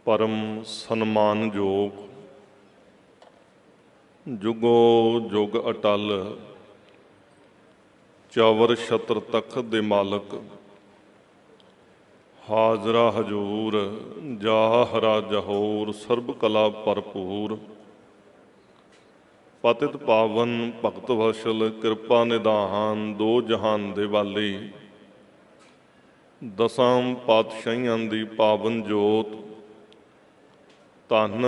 परम सन्मानयोग जुगो जुग अटल चावर छत्र तख्त दे मालक हाजरा हजूर जाहरा जहोर सर्ब कला भरपूर पतित पावन भगत वशल कृपा निधान दो जहान दे वाली दसां पातशाहियां दी पावन जोत धन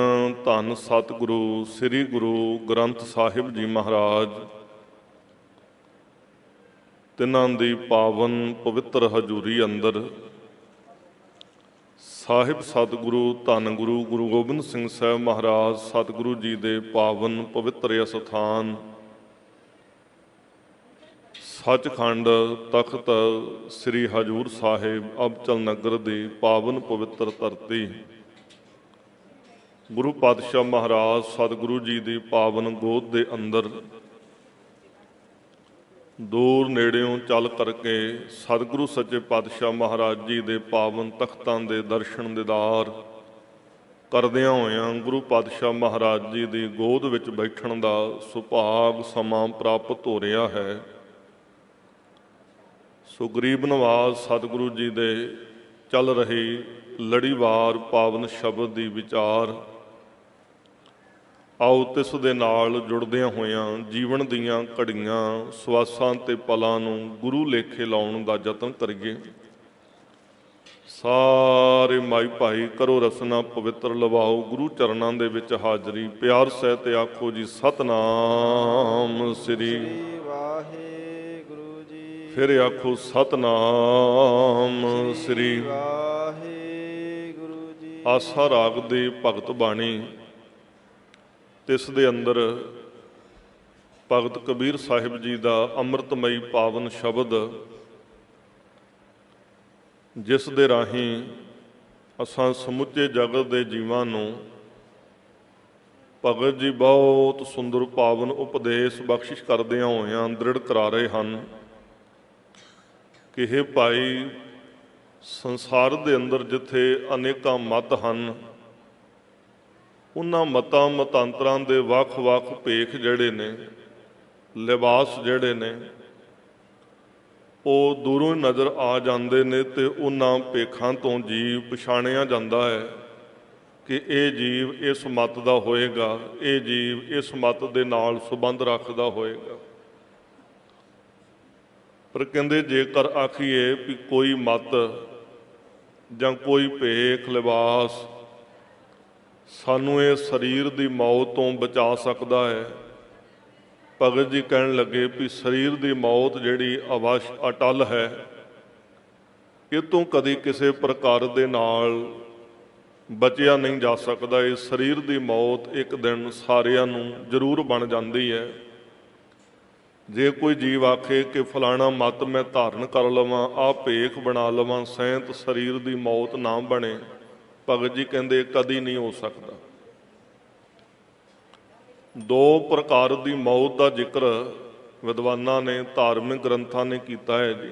धन सतगुरु श्री गुरु ग्रंथ साहिब जी महाराज तिन्हां दी पावन पवित्र हजूरी अंदर साहिब सतगुरु धन गुरु गुरु गोबिंद सिंह साहब महाराज सतगुरु जी दे पावन पवित्र अस्थान सचखंड तख्त श्री हजूर साहिब अबचल नगर दी पावन पवित्र धरती गुरु पातशाह महाराज सतगुरु जी की पावन गोद के अंदर दूर नेड़ियों चल करके सतगुरु सच्चे पातशाह महाराज जी के पावन तख्तां के दर्शन दीदार करदियां होइयां गुरु पातशाह महाराज जी की गोद विच बैठण का सुभाग समा प्राप्त हो रहा है। सो गरीब नवाज सतगुरु जी के चल रही लड़ीवार पावन शब्द की विचार आओ तिस दे नाल जुड़दियां होइयां जीवन दीयां घड़ियां सवासां ते पलां नूं गुरु लेखे लाउण दा यतन करिए। सारे माई भाई करो रसना पवित्र लवाओ गुरु चरनां दे विच हाजरी प्यार सहित आखो जी सतनाम श्री वाहिगुरु जी। फिर आखो सतनाम श्री वाहिगुरु जी। आसा राग दे भगत बाणी तिस दे अंदर भगत कबीर साहिब जी का अमृतमई पावन शब्द जिस दे राही असां समुचे जगत के जीवां नूं भगत जी बहुत सुंदर पावन उपदेश बख्शिश करदियां होइयां दृढ़ करा रहे हैं कि हे भाई संसार दे अंदर जिथे अनेकां मत हैं उन्हां मतां मतांतरां दे वख-वख भेख जिहड़े ने लिबास जिहड़े ने ਉਹ ਦੂਰੋਂ ਹੀ नज़र आ ਜਾਂਦੇ ਨੇ ਤੇ ਉਹਨਾਂ ਭੇਖਾਂ ਤੋਂ ਜੀਵ ਪਛਾਣਿਆ ਜਾਂਦਾ ਹੈ ਕਿ ਇਹ ਜੀਵ ਇਸ ਮਤ ਦਾ ਹੋਏਗਾ, ਇਹ ਜੀਵ ਇਸ ਮਤ ਦੇ ਨਾਲ ਸੰਬੰਧ ਰੱਖਦਾ ਹੋਏਗਾ। ਪਰ ਕਹਿੰਦੇ ਜੇਕਰ ਆਖੀਏ ਵੀ ਕੋਈ ਮਤ ਜਾਂ ਕੋਈ ਭੇਖ ਲਿਬਾਸ ਸਾਨੂੰ ਇਹ ਸਰੀਰ ਦੀ ਮੌਤ ਤੋਂ ਬਚਾ ਸਕਦਾ ਹੈ। ਭਗਤ ਜੀ ਕਹਿਣ ਲੱਗੇ ਵੀ ਸਰੀਰ ਦੀ ਮੌਤ ਜਿਹੜੀ ਅਵਸ਼ ਅਟਲ ਹੈ ਇਹ ਤੋਂ ਕਦੀ ਕਿਸੇ ਪ੍ਰਕਾਰ ਦੇ ਨਾਲ ਬਚਿਆ ਨਹੀਂ ਜਾ ਸਕਦਾ। ਇਹ ਸਰੀਰ ਦੀ ਮੌਤ ਇੱਕ ਦਿਨ ਸਾਰਿਆਂ ਨੂੰ ਜ਼ਰੂਰ ਬਣ ਜਾਂਦੀ ਹੈ। ਜੇ ਕੋਈ ਜੀਵ ਆਖੇ ਕਿ ਫਲਾਣਾ ਮਤ ਮੈਂ ਧਾਰਨ ਕਰ ਲਵਾਂ ਆਹ ਭੇਖ ਬਣਾ ਲਵਾਂ ਸੈਂਤ ਸਰੀਰ ਦੀ ਮੌਤ ਨਾ ਬਣੇ, ਭਗਤ ਜੀ ਕਹਿੰਦੇ ਕਦੀ ਨਹੀਂ ਹੋ ਸਕਦਾ। दो प्रकार की मौत का जिक्र विद्वानां ने धार्मिक ग्रंथां ने किया है जी।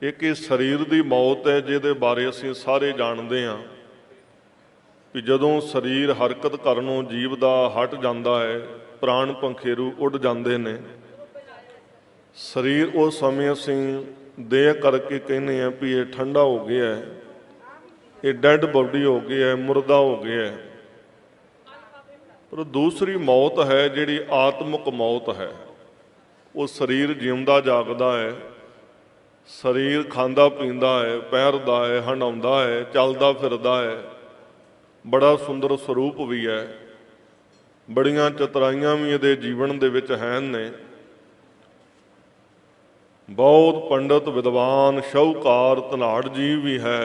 एक शरीर की मौत है जिहदे बारे असीं सारे जानते हाँ कि जदों शरीर हरकत करनों जीव का हट जाता है प्राण पंखेरू उड़ जाते हैं। शरीर उस समय असीं देह करके कहने हैं भी ये ठंडा हो गया है, ये डैड बॉडी हो गया है, मुर्दा हो गया है। पर दूसरी मौत है जिहड़ी आत्मक मौत है। वो शरीर जिउंदा जागदा है, शरीर खांदा पींदा है, पैरदा है, हंडाउंदा है, चलदा फिरदा है, बड़ा सुंदर स्वरूप भी है, बड़ियां चतुराइयां भी इहदे जीवन दे विच हैं ने। बहुत पंडित विद्वान शाहूकार धनाड़ जी भी है।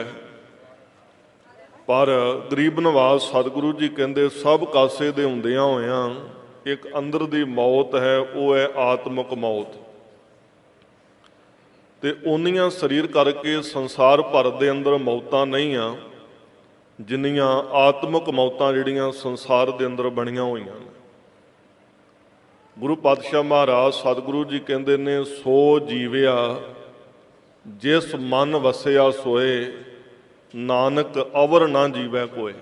पर गरीब नवाज सतगुरु जी कहते सब कासे दे हुंदियां होइयां एक अंदर दी मौत है, वो है आत्मक मौत। ते उन्नियां शरीर करके संसार भर दे अंदर मौतां नहीं आ जिन्नियां आत्मक मौतां जिहड़ियां संसार दे अंदर बणियां होईयां। गुरु पातशाह महाराज सतगुरु जी कहते ने सो जीविया जिस मन वसिया सोए ਨਾਨਕ ਅਵਰ ਨਾ ਜੀਵੈ ਕੋਏ।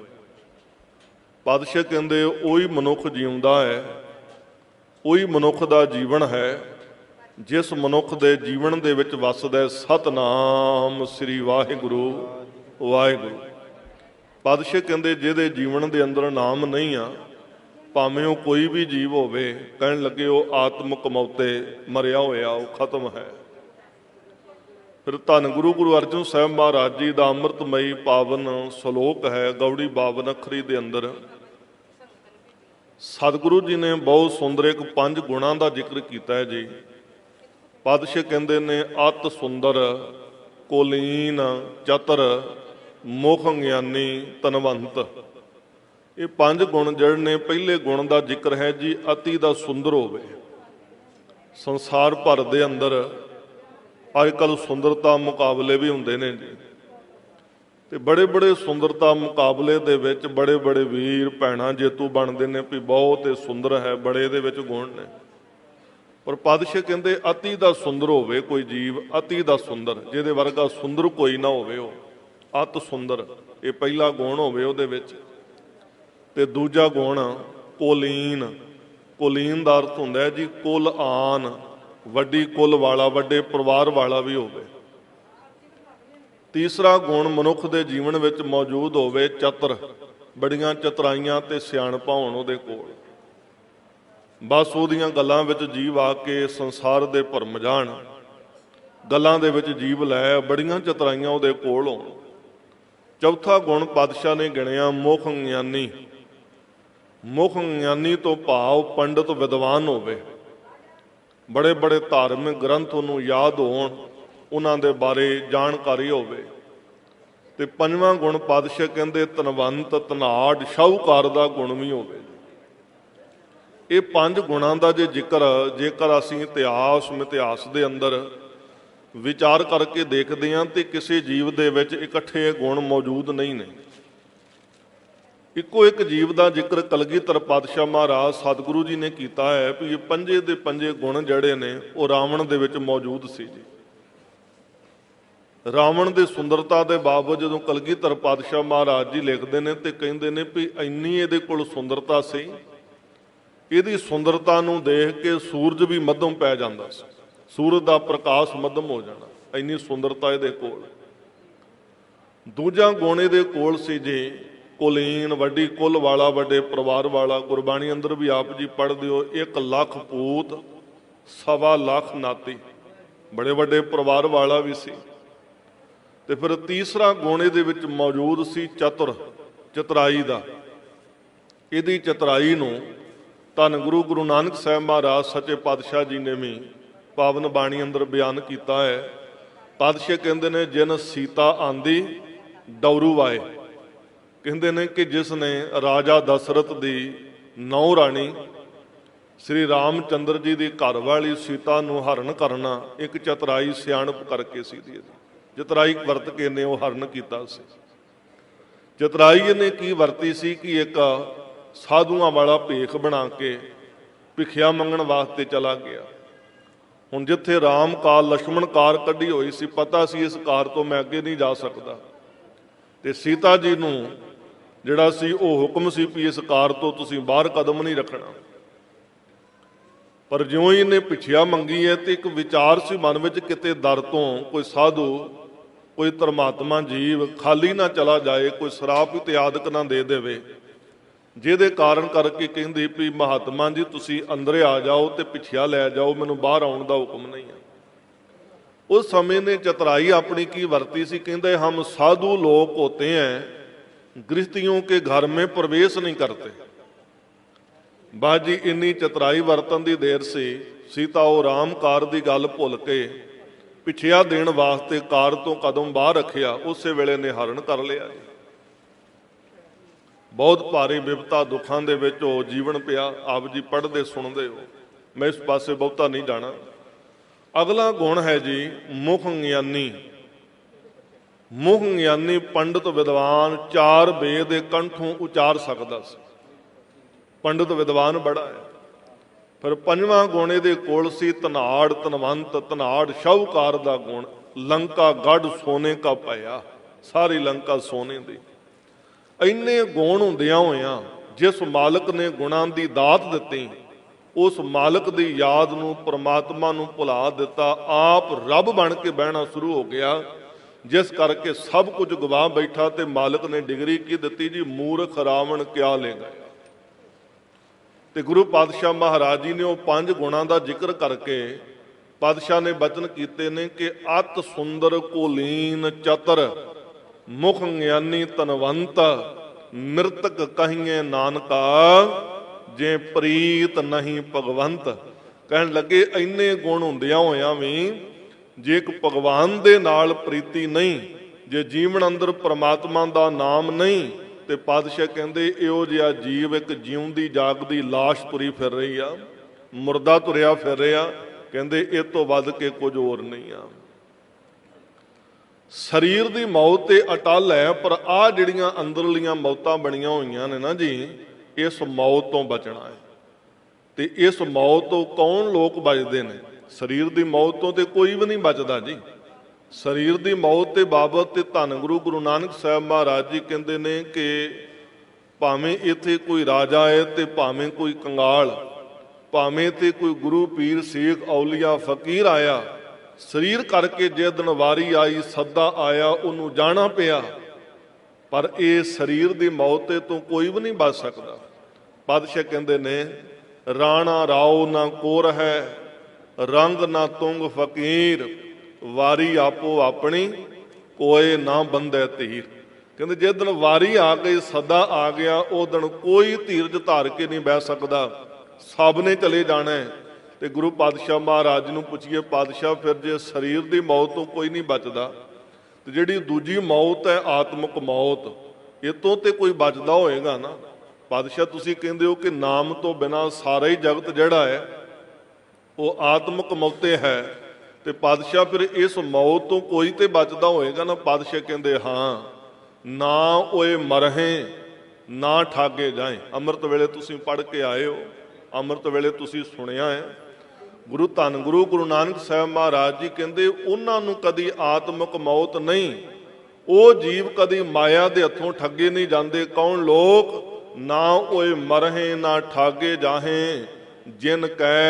ਪਾਤਸ਼ਾਹ ਕਹਿੰਦੇ ਉਹੀ ਮਨੁੱਖ ਜਿਉਂਦਾ ਹੈ, ਉਹੀ ਮਨੁੱਖ ਦਾ ਜੀਵਨ ਹੈ ਜਿਸ ਮਨੁੱਖ ਦੇ ਜੀਵਨ ਦੇ ਵਿੱਚ ਵਸਦਾ ਸਤਨਾਮ ਸ੍ਰੀ ਵਾਹਿਗੁਰੂ ਵਾਹਿਗੁਰੂ। ਪਾਤਸ਼ਾਹ ਕਹਿੰਦੇ ਜਿਹਦੇ ਜੀਵਨ ਦੇ ਅੰਦਰ ਨਾਮ ਨਹੀਂ ਆ, ਭਾਵੇਂ ਉਹ ਕੋਈ ਵੀ ਜੀਵ ਹੋਵੇ, ਕਹਿਣ ਲੱਗੇ ਉਹ ਆਤਮਕ ਮੌਤੇ ਮਰਿਆ ਹੋਇਆ, ਉਹ ਖਤਮ ਹੈ। ਫਿਰ ਧੰਨ ਗੁਰੂ ਅਰਜਨ ਸਾਹਿਬ ਮਹਾਰਾਜ ਜੀ ਦਾ ਅੰਮ੍ਰਿਤਮਈ ਪਾਵਨ ਸ਼ਲੋਕ ਹੈ ਗੌੜੀ 52 ਅੱਖਰੀ ਦੇ ਅੰਦਰ। ਸਤਿਗੁਰੂ ਜੀ ਨੇ ਬਹੁਤ ਸੁੰਦਰ ਇੱਕ 5 ਗੁਣਾਂ ਦਾ ਜ਼ਿਕਰ ਕੀਤਾ ਹੈ ਜੀ। ਪਾਤਸ਼ਾਹ ਕਹਿੰਦੇ ਨੇ ਅਤ ਸੁੰਦਰ, ਕੋਲੀਨ, ਚਤਰ, ਮੁਖ ਗਿਆਨੀ, ਧਨਵੰਤ। ਇਹ 5 ਗੁਣ ਜਿਹੜੇ ਨੇ, ਪਹਿਲੇ ਗੁਣ ਦਾ ਜ਼ਿਕਰ ਹੈ ਜੀ ਅਤੀ ਦਾ ਸੁੰਦਰ ਹੋਵੇ। ਸੰਸਾਰ ਭਰ ਦੇ ਅੰਦਰ ਅੱਜ ਕੱਲ੍ਹ ਸੁੰਦਰਤਾ ਮੁਕਾਬਲੇ ਵੀ ਹੁੰਦੇ ਨੇ ਜੀ, ਤੇ ਬੜੇ ਬੜੇ ਸੁੰਦਰਤਾ ਮੁਕਾਬਲੇ ਦੇ ਵਿੱਚ ਬੜੇ ਬੜੇ ਵੀਰ ਭੈਣਾਂ ਜੇਤੂ ਬਣਦੇ ਨੇ ਵੀ ਬਹੁਤ ਹੀ ਸੁੰਦਰ ਹੈ, ਬੜੇ ਦੇ ਵਿੱਚ ਗੁਣ ਨੇ। ਪਰ ਪਾਤਸ਼ਾਹ ਕਹਿੰਦੇ ਅਤੀ ਦਾ ਸੁੰਦਰ ਹੋਵੇ ਕੋਈ ਜੀਵ, ਅਤੀ ਦਾ ਸੁੰਦਰ, ਜਿਹਦੇ ਵਰਗਾ ਸੁੰਦਰ ਕੋਈ ਨਾ ਹੋਵੇ, ਉਹ ਅਤ ਸੁੰਦਰ, ਇਹ ਪਹਿਲਾ ਗੁਣ ਹੋਵੇ ਉਹਦੇ ਵਿੱਚ। ਤੇ ਦੂਜਾ ਗੁਣ ਕੋਲੀਨ। ਕੋਲੀਨ ਦਾ ਅਰਥ ਹੁੰਦਾ ਹੈ ਜੀ ਕੁਲ ਆਨ, ਵੱਡੀ ਕੁਲ ਵਾਲਾ, ਵੱਡੇ ਪਰਿਵਾਰ ਵਾਲਾ ਵੀ ਹੋਵੇ। ਤੀਸਰਾ ਗੁਣ ਮਨੁੱਖ ਦੇ ਜੀਵਨ ਵਿੱਚ ਮੌਜੂਦ ਹੋਵੇ ਚਤਰ, ਬੜੀਆਂ ਚਤਰਾਈਆਂ ਤੇ ਸਿਆਣਪਾਂ ਹੋਣ ਉਹਦੇ ਕੋਲ। ਬਸ ਉਹਦੀਆਂ ਗੱਲਾਂ ਵਿੱਚ ਜੀਵ ਆ ਕੇ ਸੰਸਾਰ ਦੇ ਭਰਮ ਜਾਣ, ਗੱਲਾਂ ਦੇ ਵਿੱਚ ਜੀਵ ਲੈ, ਬੜੀਆਂ ਚਤਰਾਈਆਂ ਉਹਦੇ ਕੋਲ ਹੋਣ। ਚੌਥਾ ਗੁਣ ਪਾਤਸ਼ਾਹ ਨੇ ਗਿਣਿਆ ਮੁਖ ਗਿਆਨੀ। ਮੁਖ ਗਿਆਨੀ ਤੋਂ ਭਾਵ ਪੰਡਤ ਵਿਦਵਾਨ ਹੋਵੇ, ਬੜੇ ਬੜੇ ਧਾਰਮਿਕ ਗ੍ਰੰਥ ਉਹਨੂੰ ਯਾਦ ਹੋਣ, ਉਹਨਾਂ ਦੇ ਬਾਰੇ ਜਾਣਕਾਰੀ ਹੋਵੇ। ਤੇ ਪੰਜਵਾਂ ਗੁਣ ਪਾਤਸ਼ਾਹ ਕਹਿੰਦੇ ਧਨਵੰਤ, ਧਨਾਢ, ਸ਼ਾਹੂਕਾਰ ਦਾ ਗੁਣ ਵੀ ਹੋਵੇ। ਇਹ 5 ਗੁਣਾਂ ਦਾ ਜੇ ਜ਼ਿਕਰ ਜੇਕਰ ਅਸੀਂ ਇਤਿਹਾਸ ਦੇ ਅੰਦਰ ਵਿਚਾਰ ਕਰਕੇ ਦੇਖਦੇ ਹਾਂ ਤੇ ਕਿਸੇ ਜੀਵ ਦੇ ਵਿੱਚ ਇਕੱਠੇ ਇਹ ਗੁਣ ਮੌਜੂਦ ਨਹੀਂ ਨੇ। ਇੱਕੋ ਇੱਕ ਜੀਵ ਦਾ ਜ਼ਿਕਰ ਕਲਗੀਧਰ ਪਾਤਸ਼ਾਹ ਮਹਾਰਾਜ ਸਤਿਗੁਰੂ ਜੀ ਨੇ ਕੀਤਾ ਹੈ ਵੀ ਇਹ 5 ਦੇ 5 ਗੁਣ ਜਿਹੜੇ ਨੇ ਉਹ ਰਾਵਣ ਦੇ ਵਿੱਚ ਮੌਜੂਦ ਸੀ ਜੀ। ਰਾਵਣ ਦੀ ਸੁੰਦਰਤਾ ਦੇ ਬਾਵਜੂਦ ਜਦੋਂ ਕਲਗੀਧਰ ਪਾਤਸ਼ਾਹ ਮਹਾਰਾਜ ਜੀ ਲਿਖਦੇ ਨੇ ਤੇ ਕਹਿੰਦੇ ਨੇ ਵੀ ਇੰਨੀ ਇਹਦੇ ਕੋਲ ਸੁੰਦਰਤਾ ਸੀ, ਇਹਦੀ ਸੁੰਦਰਤਾ ਨੂੰ ਦੇਖ ਕੇ ਸੂਰਜ ਵੀ ਮੱਧਮ ਪੈ ਜਾਂਦਾ ਸੀ, ਸੂਰਜ ਦਾ ਪ੍ਰਕਾਸ਼ ਮੱਧਮ ਹੋ ਜਾਣਾ, ਇੰਨੀ ਸੁੰਦਰਤਾ ਇਹਦੇ ਕੋਲ। ਦੂਜਾ ਗੁਣ ਇਹਦੇ ਕੋਲ ਸੀ ਜੀ ਕੁਲੀਨ, ਵੱਡੀ ਕੁਲ ਵਾਲਾ, ਵੱਡੇ ਪਰਿਵਾਰ ਵਾਲਾ। ਗੁਰਬਾਣੀ ਅੰਦਰ ਵੀ ਆਪ ਜੀ ਪੜ੍ਹਦੇ ਹੋ 1 ਲੱਖ ਪੂਤ 1.25 ਲੱਖ ਨਾਤੀ, ਬੜੇ ਵੱਡੇ ਪਰਿਵਾਰ ਵਾਲਾ ਵੀ ਸੀ। ਤੇ ਫਿਰ ਤੀਸਰਾ ਗੁਣ ਇਹਦੇ ਵਿੱਚ ਮੌਜੂਦ ਸੀ ਚਤੁਰ, ਚਤਰਾਈ ਦਾ। ਇਹਦੀ ਚਤਰਾਈ ਨੂੰ ਧੰਨ ਗੁਰੂ ਨਾਨਕ ਸਾਹਿਬ ਮਹਾਰਾਜ ਸੱਚੇ ਪਾਤਸ਼ਾਹ ਜੀ ਨੇ ਵੀ ਪਾਵਨ ਬਾਣੀ ਅੰਦਰ ਬਿਆਨ ਕੀਤਾ ਹੈ। ਪਾਤਸ਼ਾਹ ਕਹਿੰਦੇ ਨੇ ਜਿਨ ਸੀਤਾ ਆਂਦੀ ਡੌਰੂ ਵਾਏ, ਕਹਿੰਦੇ ਨੇ ਕਿ ਜਿਸ ਨੇ ਰਾਜਾ ਦਸ਼ਰਥ ਦੀ ਨੌ ਰਾਣੀ ਸ੍ਰੀ ਰਾਮ ਚੰਦਰ ਜੀ ਦੀ ਘਰ ਵਾਲੀ ਸੀਤਾ ਨੂੰ ਹਰਨ ਕਰਨਾ ਇੱਕ ਚਤਰਾਈ ਸਿਆਣਪ ਕਰਕੇ ਸੀ ਦੀ। ਚਤਰਾਈ ਵਰਤ ਕੇ ਨੇ ਉਹ ਹਰਨ ਕੀਤਾ ਸੀ। ਚਤਰਾਈ ਇਹਨੇ ਕੀ ਵਰਤੀ ਸੀ ਕਿ ਇੱਕ ਸਾਧੂਆਂ ਵਾਲਾ ਭੇਖ ਬਣਾ ਕੇ ਭਿਖਿਆ ਮੰਗਣ ਵਾਸਤੇ ਚਲਾ ਗਿਆ। ਹੁਣ ਜਿੱਥੇ ਰਾਮ ਕਾਰ ਲక్ష్మణ ਕਾਰ ਕੱਢੀ ਹੋਈ ਸੀ, ਪਤਾ ਸੀ ਇਸ ਕਾਰ ਤੋਂ ਮੈਂ ਅੱਗੇ ਨਹੀਂ ਜਾ ਸਕਦਾ, ਤੇ ਸੀਤਾ ਜੀ ਨੂੰ ਜਿਹੜਾ ਸੀ ਉਹ ਹੁਕਮ ਸੀ ਵੀ ਇਸ ਕਾਰ ਤੋਂ ਤੁਸੀਂ ਬਾਹਰ ਕਦਮ ਨਹੀਂ ਰੱਖਣਾ। ਪਰ ਜਿਉਂ ਹੀ ਇਹਨੇ ਭਿਖਿਆ ਮੰਗੀ ਹੈ ਤੇ ਇੱਕ ਵਿਚਾਰ ਸੀ ਮਨ ਵਿੱਚ, ਕਿਤੇ ਦਰ ਤੋਂ ਕੋਈ ਸਾਧੂ, ਕੋਈ ਧਰਮਾਤਮਾ ਜੀਵ ਖਾਲੀ ਨਾ ਚਲਾ ਜਾਏ, ਕੋਈ ਸ਼ਰਾਪ ਇਤਿਆਦਿਕ ਨਾ ਦੇ ਦੇਵੇ, ਜਿਹਦੇ ਕਾਰਨ ਕਰਕੇ ਕਹਿੰਦੀ ਵੀ ਮਹਾਤਮਾ ਜੀ ਤੁਸੀਂ ਅੰਦਰੇ ਆ ਜਾਓ ਤੇ ਭਿਖਿਆ ਲੈ ਜਾਓ, ਮੈਨੂੰ ਬਾਹਰ ਆਉਣ ਦਾ ਹੁਕਮ ਨਹੀਂ ਹੈ। ਉਸ ਸਮੇਂ ਨੇ ਚਤਰਾਈ ਆਪਣੀ ਕੀ ਵਰਤੀ ਸੀ, ਕਹਿੰਦੇ ਹਮ ਸਾਧੂ ਲੋਕ ਹੋਤੇ हैं, गृहस्थियों के घर में प्रवेश नहीं करते। ਬਾਜੀ ਇੰਨੀ ਚਤਰਾਈ ਵਰਤਨ ਦੀ ਦੇਰ ਸੀ, ਸੀਤਾ ਉਹ ਰਾਮ ਕਾਰ ਦੀ ਗੱਲ ਭੁੱਲ ਕੇ ਭਿਖਿਆ ਦੇਣ ਵਾਸਤੇ ਕਾਰ ਤੋਂ ਕਦਮ ਬਾਹਰ ਰੱਖਿਆ, ਉਸੇ ਵੇਲੇ ਨੇ ਹਰਨ ਕਰ ਲਿਆ। ਬਹੁਤ ਭਾਰੀ ਵਿਪਤਾ ਦੁੱਖਾਂ ਦੇ ਵਿੱਚ ਉਹ ਜੀਵਨ ਪਿਆ। ਆਪ ਜੀ ਪੜ੍ਹਦੇ ਸੁਣਦੇ ਹੋ, ਮੈਂ ਇਸ ਪਾਸੇ ਬਹੁਤਾ ਨਹੀਂ ਜਾਣਾ। ਅਗਲਾ ਗੁਣ ਹੈ ਜੀ ਮੁਖ ਗਿਆਨੀ। ਮੁਖ ਗਿਆਨੀ ਪੰਡਤ ਵਿਦਵਾਨ, 4 ਵੇਦ ਦੇ ਕੰਠੋਂ ਉਚਾਰ ਸਕਦਾ ਸੀ, ਪੰਡਤ ਵਿਦਵਾਨ ਬੜਾ ਹੈ। ਫਿਰ ਪੰਜਵਾਂ ਗੁਣ ਇਹਦੇ ਕੋਲ ਸੀ ਧਨਾੜ, ਧਨਵੰਤ, ਧਨਾੜ ਸ਼ਾਹੂਕਾਰ ਦਾ ਗੁਣ। ਲੰਕਾ ਗੜ ਸੋਨੇ ਕਾ ਪਾਇਆ, सारी लंका सोने दी। इन्ने गुण हुंदियां होइयां जिस मालिक ने गुणां दी दात दित्ती, उस मालिक दी याद नूं परमात्मा नूं भुला दिता, आप रब बन के बहना शुरू हो गया, जिस करके सब कुछ गवा बैठा। ते मालिक ने डिग्री की दित्ती जी, मूर्ख रावण क्या ले गया। ते गुरु पातशाह महाराज जी ने वो 5 गुणां दा जिक्र करके पातशाह ने बचन कीते ने कि अत सुंदर कुलीन चतर मुख ज्ञानी तनवंत मृतक कहिए नानका जे प्रीत नहीं भगवंत। कहन लगे इन्ने गुण हुंदियां होइयां भी जे एक भगवान दे नाल प्रीति नहीं, जे जीवन अंदर परमात्मा दा नाम नहीं, ते पातशाह कहंदे इहो जिहा जीव एक जीउंदी जागदी लाश तुरी फिर रही आ, मुर्दा तुरिया फिर रहा। कहंदे इह तों वध के कुछ होर नहीं आ। शरीर की मौत ते अटल है, पर आ जिहड़ियां अंदरलियां मौतां बणियां होईयां ने ना जी, इस मौत तो बचना है। ते इस मौत तो कौन लोग बचते हैं? शरीर की मौत तो कोई भी नहीं बचता जी। शरीर की मौत के बाबत ते धन गुरु नानक साहब महाराज जी कहते ने कि भावें इत्थे कोई राजा है ते भावें कोई कंगाल, भावें ते कोई गुरु पीर सिख औलिया फकीर आया, शरीर करके जे दिन वारी आई सदा आया उन्होंने जाना पिया, पर यह शरीर की मौत तो कोई भी नहीं बच सकता। पातशाह कहते ने राणा राव ना कोर है, रंग ना तुंग फकीर, वारी आपो अपनी कोई ना बंदे धीर। कहते जे दिन वारी आ गई सदा आ गया, उस दिन कोई धीरज धार के नहीं बह सकता, सब ने चले जाना है। तो गुरु पातशाह महाराज नूं पुछिए पातशाह फिर जे शरीर की मौत तो कोई नहीं बचता, तो जिहड़ी दूजी मौत है आत्मक मौत, ये तो कोई बचदा होएगा ना। पातशाह तुसीं कहंदे हो कि नाम तो बिना सारा ही जगत जिहड़ा है वो आत्मक मौते है, तो पातशाह फिर इस मौत तो कोई तो बचदा होएगा ना। पातशाह कहंदे हाँ, ना ओए मरहें ना ठागे जाए। अमृत वेले तुसीं पढ़ के आए हो, अमृत वेले तुसीं सुनिया है। गुरु धन गुरु नानक साहब महाराज जी कहंदे उन्हां नूं कदी आत्मक मौत नहीं, वो जीव कदी माया दे हत्थों ठगे नहीं जाते। कौन लोग? ना ओए मरहें ना ठागे जाहें, जिन कै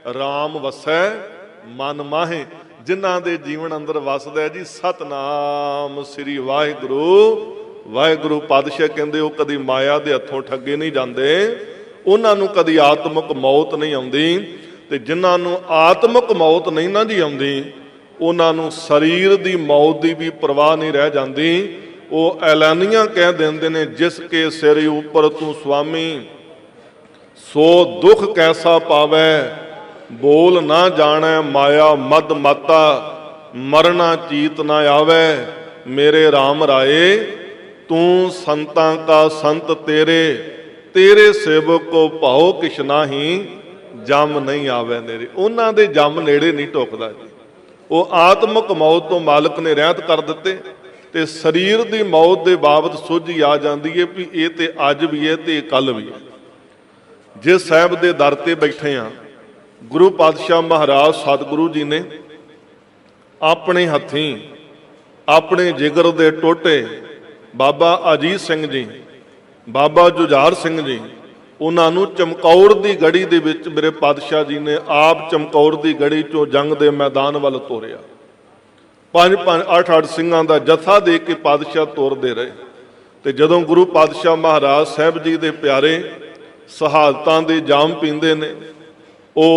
राम वसै मन माहे। जिन्हां दे जीवन अंदर वसदा है जी सतनाम श्री वाहिगुरु वाहिगुरु। पातशाह कहंदे वो कदी माया दे हत्थों ठगे नहीं जाते, उन्हां नूं कदी आत्मक मौत नहीं आउंदी। ते जिन्हां नूं आत्मक मौत नहीं ना जी आउंदी, उन्हां नूं शरीर दी मौत दी भी परवाह नहीं रह जाती। वो ऐलानियां कह देंदे ने जिसके सिर उपर तू स्वामी, सो दुख कैसा पावै, बोल ना जाने माया मद माता, मरना चीत ना आवे। मेरे राम राये तू संतां का संत तेरे, तेरे सेवक को भाओ किश नाही, जम नहीं आवे नेरे। उन्हां दे जम नेड़े नहीं टुकदा जी। वो आत्मक मौत तो मालिक ने रहत कर दिते, ते शरीर की मौत के बाबत सुझ आ जाती है भी ये तो अज भी है तो कल भी है। जिस साहब के दर ते बैठे हाँ, गुरु पातशाह महाराज सतगुरु जी ने अपने हथीं अपने जिगर दे टोटे बाबा अजीत सिंह जी, बाबा जुझार सिंह जी, उन्होंने चमकौर की गढ़ी दे विच मेरे पातशाह जी ने आप चमकौर की गढ़ी चों जंग के मैदान वाल तोरिया। 5-5 8-8 सिंघां दा जत्था दे के पातशाह तोरते रहे। तो जदों गुरु पातशाह महाराज साहब जी के प्यारे शहादतां दे जाम पींदे ने, वो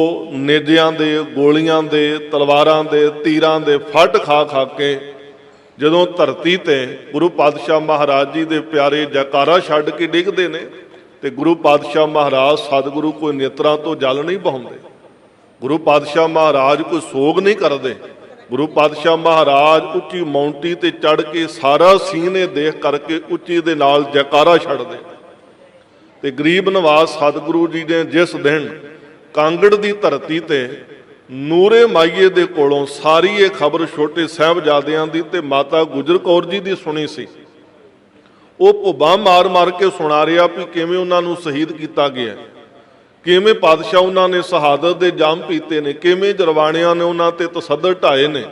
नेजियां दे, गोलियां दे, तलवारां दे, तीरां दे फट खा खा के जदों धरती ते गुरु पातशाह महाराज जी के प्यारे जयकारा छड्ड के डिगदे ने, ते गुरु पातशाह महाराज सतगुरु कोई नेत्रां तो जल नहीं बहाउंदे, गुरु पातशाह महाराज कोई सोग नहीं करते। गुरु पातशाह महाराज उच्ची माउंटी ते चढ़ के सारा सीने देख करके उच्ची दे नाल जयकारा छड्डदे। ते गरीब नवाज सतगुरु जी ने जिस दिन कांगड़ की धरती ते नूरे माईए दे कोलों सारी ये खबर छोटे साहबजादियां दी ते माता गुजर कौर जी की सुनी सी, वो भुब्बा मार मार के सुना रहा भी किवें उन्हां नूं शहीद किया गया, किवें पातशाह उन्होंने शहादत के जाम पीते ने, किवें जरवाणियां ने उन्हां ते तसद्दुद ढाए ने।